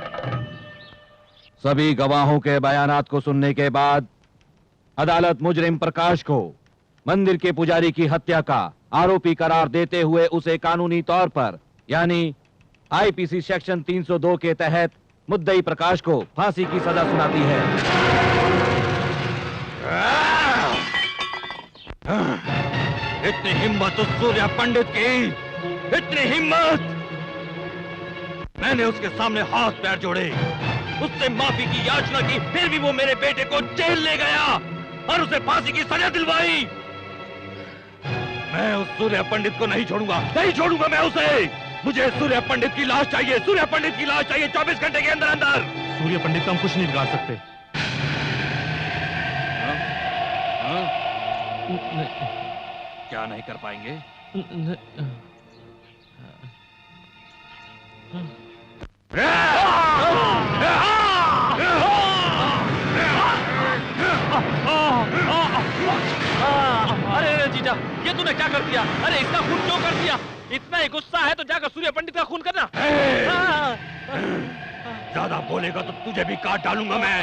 सभी गवाहों के बयानात को सुनने के बाद अदालत मुजरिम प्रकाश को मंदिर के पुजारी की हत्या का आरोपी करार देते हुए उसे कानूनी तौर पर यानी आईपीसी सेक्शन 302 के तहत मुद्दई प्रकाश को फांसी की सजा सुनाती है। इतनी हिम्मत उस सूर्य पंडित की, इतनी हिम्मत! मैंने उसके सामने हाथ पैर जोड़े, उससे माफी की याचना की, फिर भी वो मेरे बेटे को जेल ले गया और उसे फांसी की सजा दिलवाई। मैं उस सूर्य पंडित को नहीं छोड़ूंगा, नहीं छोड़ूंगा मैं उसे। मुझे सूर्य पंडित की लाश चाहिए, सूर्य पंडित की लाश चाहिए 24 घंटे के अंदर अंदर। सूर्य पंडित का हम कुछ नहीं बिगाड़ सकते। क्या नहीं कर पाएंगे? अरे जीजा, ये तूने क्या कर दिया? अरे इसका खून क्यों कर दिया? इतना ही गुस्सा है तो जाकर सूर्य पंडित का खून करना। ज्यादा बोलेगा तो तुझे भी काट डालूंगा मैं।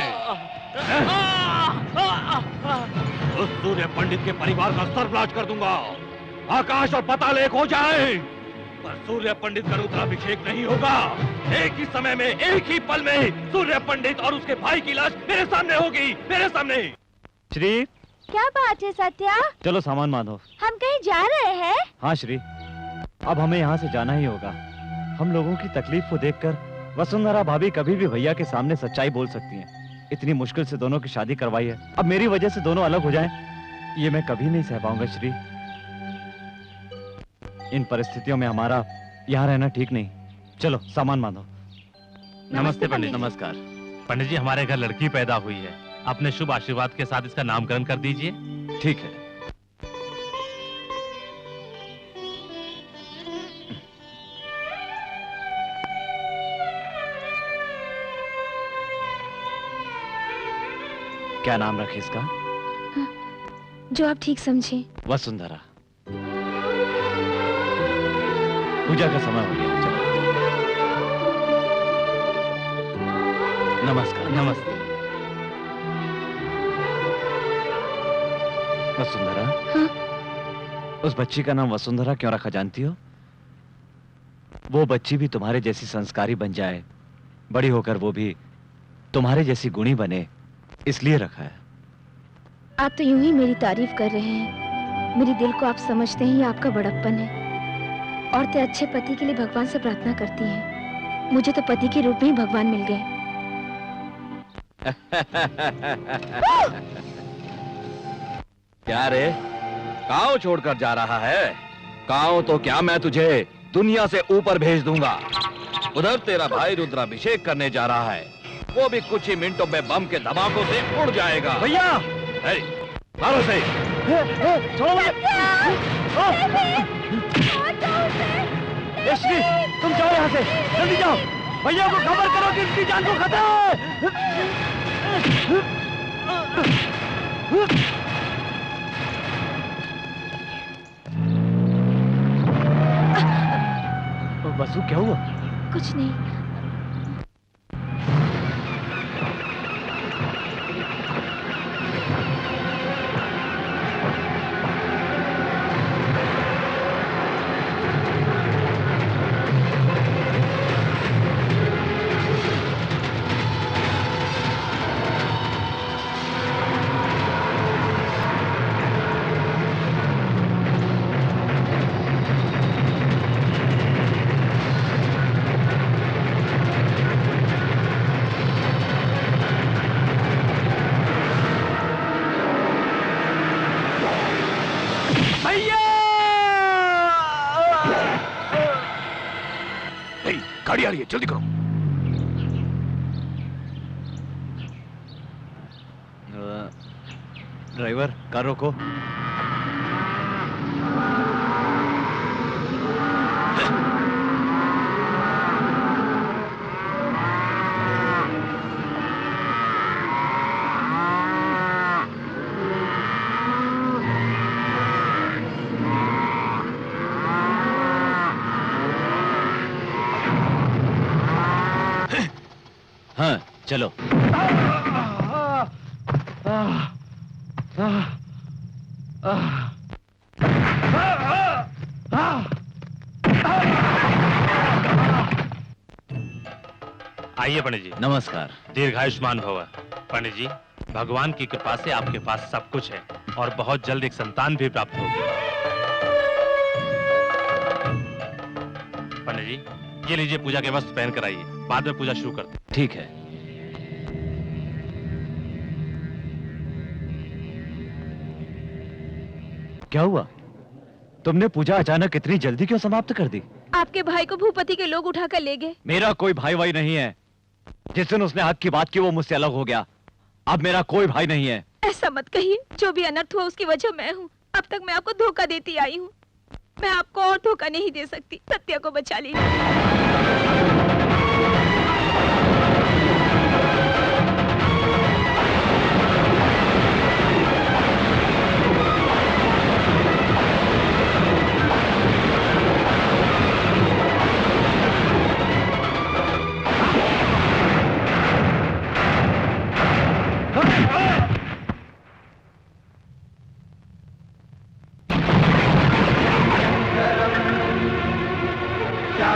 उस सूर्य पंडित के परिवार का सर्वनाश कर दूंगा। आकाश और पाताल एक हो जाए, पर सूर्य पंडित का रुद्राभिषेक नहीं होगा। एक ही समय में, एक ही पल में सूर्य पंडित और उसके भाई की लाश मेरे सामने होगी, मेरे सामने। श्री, क्या बात है सत्या? चलो सामान बांधो। हम कहीं जा रहे हैं? हाँ श्री, अब हमें यहाँ से जाना ही होगा। हम लोगों की तकलीफ को देखकर वसुंधरा भाभी कभी भी भैया के सामने सच्चाई बोल सकती हैं। इतनी मुश्किल से दोनों की शादी करवाई है, अब मेरी वजह से दोनों अलग हो जाएं, ये मैं कभी नहीं सह पाऊंगा श्री। इन परिस्थितियों में हमारा यहाँ रहना ठीक नहीं। चलो सामान बांधो। नमस्ते पंडित। नमस्कार पंडित जी, हमारे घर लड़की पैदा हुई है, अपने शुभ आशीर्वाद के साथ इसका नामकरण कर दीजिए। ठीक है। क्या नाम रखे इसका? जो आप ठीक समझे। वसुंधरा। पूजा का समय हो गया, चलो। नमस्कार। नमस्ते। वसुंधरा। हाँ? उस बच्ची का नाम वसुंधरा क्यों रखा जानती हो? वो बच्ची भी तुम्हारे जैसी संस्कारी बन जाए, बड़ी होकर वो भी तुम्हारे जैसी गुणी बने इसलिए रखा है। आप तो यूं ही मेरी तारीफ कर रहे हैं। मेरे दिल को आप समझते हैं, ये आपका बड़प्पन है। औरतें अच्छे पति के लिए भगवान से प्रार्थना करती हैं। मुझे तो पति के रूप में ही भगवान मिल गए। क्या रे, गांव छोड़कर जा रहा है? गांव तो क्या, मैं तुझे दुनिया से ऊपर भेज दूंगा। उधर तेरा भाई रुद्राभिषेक करने जा रहा है, वो भी कुछ ही मिनटों में बम के धमाकों से उड़ जाएगा। भैया मारो से। यश्वी, तुम जाओ यहाँ से, जल्दी जाओ। भैया को खबर करो कि इसकी जान को खतरा है। बसु, क्या हुआ? कुछ नहीं। गाड़ी आ रही है, जल्दी करो। ड्राइवर, कार रोको। हाँ, चलो। आइए पंडित जी। नमस्कार। दीर्घायुष्मान भव। पंडित जी, भगवान की कृपा से आपके पास सब कुछ है और बहुत जल्द एक संतान भी प्राप्त होगी। पंडित जी, ये लीजिए, पूजा के वस्त्र पहन कर आइए, बाद में पूजा शुरू करते हैं। ठीक है। क्या हुआ? तुमने पूजा अचानक इतनी जल्दी क्यों समाप्त कर दी? आपके भाई को भूपति के लोग उठाकर ले गए। मेरा कोई भाई वाई नहीं है। जिस दिन उसने हक की बात की वो मुझसे अलग हो गया। अब मेरा कोई भाई नहीं है। ऐसा मत कहिए, जो भी अनर्थ हुआ उसकी वजह मैं हूँ। अब तक मैं आपको धोखा देती आई हूँ। मैं आपको और धोखा नहीं दे सकती। सत्या को बचा लीजिए। क्या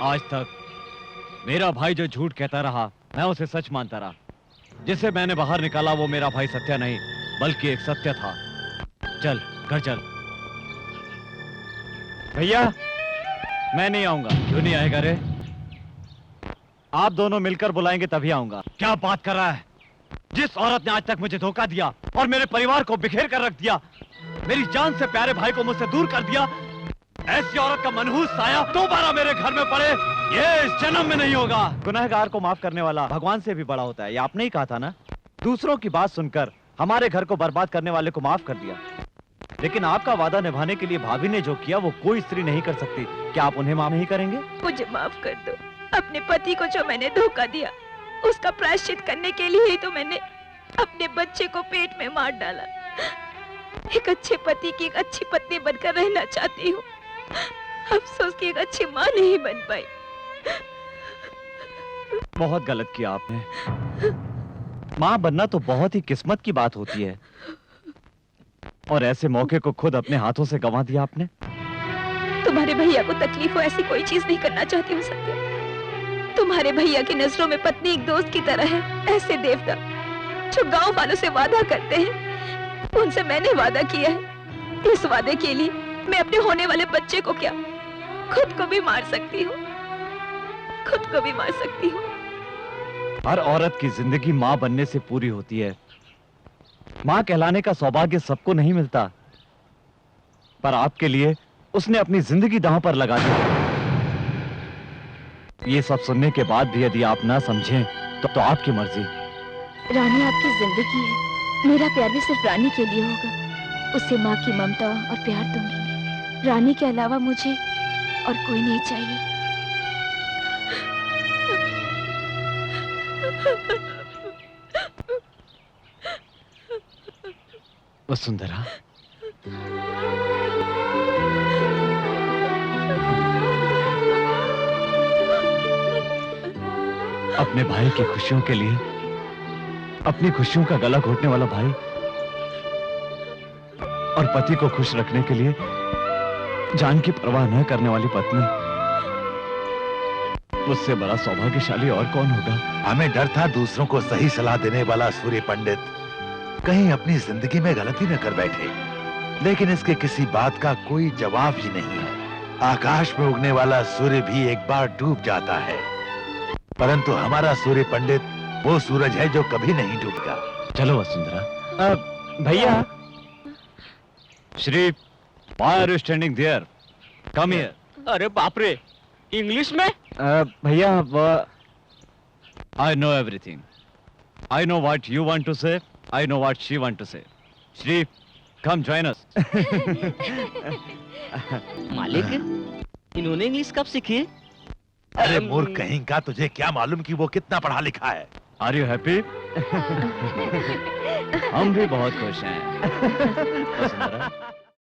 आज तक मेरा भाई जो झूठ कहता रहा मैं उसे सच मानता रहा। जिसे मैंने बाहर निकाला वो मेरा भाई सत्या नहीं बल्कि एक सत्य था। चल घर चल। भैया मैं नहीं आऊंगा। क्यों नहीं आएगा रे? आप दोनों मिलकर बुलाएंगे तभी आऊंगा। क्या बात कर रहा है? जिस औरत ने आज तक मुझे धोखा दिया और मेरे परिवार को बिखेर कर रख दिया, मेरी जान से प्यारे भाई को मुझसे दूर कर दिया, ऐसी औरत का मनहूस साया दोबारा मेरे घर में पड़े ये इस जन्म में नहीं होगा। गुनहगार को माफ करने वाला भगवान से भी बड़ा होता है, ये आपने ही कहा था ना। दूसरों की बात सुनकर हमारे घर को बर्बाद करने वाले को माफ कर दिया, लेकिन आपका वादा निभाने के लिए भाभी ने जो किया वो कोई स्त्री नहीं कर सकती। क्या आप उन्हें माफ नहीं करेंगे? मुझे माफ कर दो। अपने पति को जो मैंने धोखा दिया उसका प्रायश्चित करने के लिए ही तो मैंने अपने बच्चे को पेट में मार डाला। एक अच्छे पति की एक अच्छी पत्नी बनकर रहना चाहती हूँ, अफसोस की एक अच्छी माँ नहीं बन पाई। बहुत गलत किया आपने। माँ बनना तो बहुत ही किस्मत की बात होती है और ऐसे मौके को खुद अपने हाथों से गंवा दिया आपने। तुम्हारे भैया को तकलीफ हो ऐसी कोई चीज नहीं करना चाहती हूँ सत्या। तुम्हारे भैया की नजरों में पत्नी एक दोस्त की तरह है। ऐसे देवता जो गांव वालों से वादा करते हैं, उनसे मैंने वादा किया है। इस वादे के लिए मैं अपने होने वाले बच्चे को क्या खुद को भी मार सकती हूँ, खुद को भी मार सकती हूँ। हर औरत की जिंदगी माँ बनने से पूरी होती है। माँ कहलाने का सौभाग्य सबको नहीं मिलता, पर आपके लिए उसने अपनी जिंदगी दांव पर लगा दी। ये सब सुनने के बाद भी यदि आप ना समझें तो आपकी मर्जी। रानी आपकी जिंदगी है, मेरा प्यार भी सिर्फ रानी के लिए होगा। उसे माँ की ममता और प्यार दूंगी। रानी के अलावा मुझे और कोई नहीं चाहिए। वसुंधरा, अपने भाई की खुशियों के लिए अपनी खुशियों का गला घोटने वाला भाई और पति को खुश रखने के लिए जान की परवाह न करने वाली पत्नी, उससे बड़ा सौभाग्यशाली और कौन होगा? हमें डर था दूसरों को सही सलाह देने वाला सूर्य पंडित कहीं अपनी जिंदगी में गलती न कर बैठे, लेकिन इसके किसी बात का कोई जवाब ही नहीं है। आकाश में उगने वाला सूर्य भी एक बार डूब जाता है, परंतु हमारा सूर्य पंडित वो सूरज है जो कभी नहीं डूबेगा। चलो वसुंधरा। भैया, Shri, why are you standing there? Come here. अरे बाप रे, इंग्लिश में? भैया, I know everything. I know what you want to say. I know what she want to say. Shri, come join us. मालिक, इन्होंने इंग्लिश कब सीखी? अरे मूर्ख कहीं का, तुझे क्या मालूम कि वो कितना पढ़ा लिखा है? Are you happy? हम भी बहुत खुश हैं।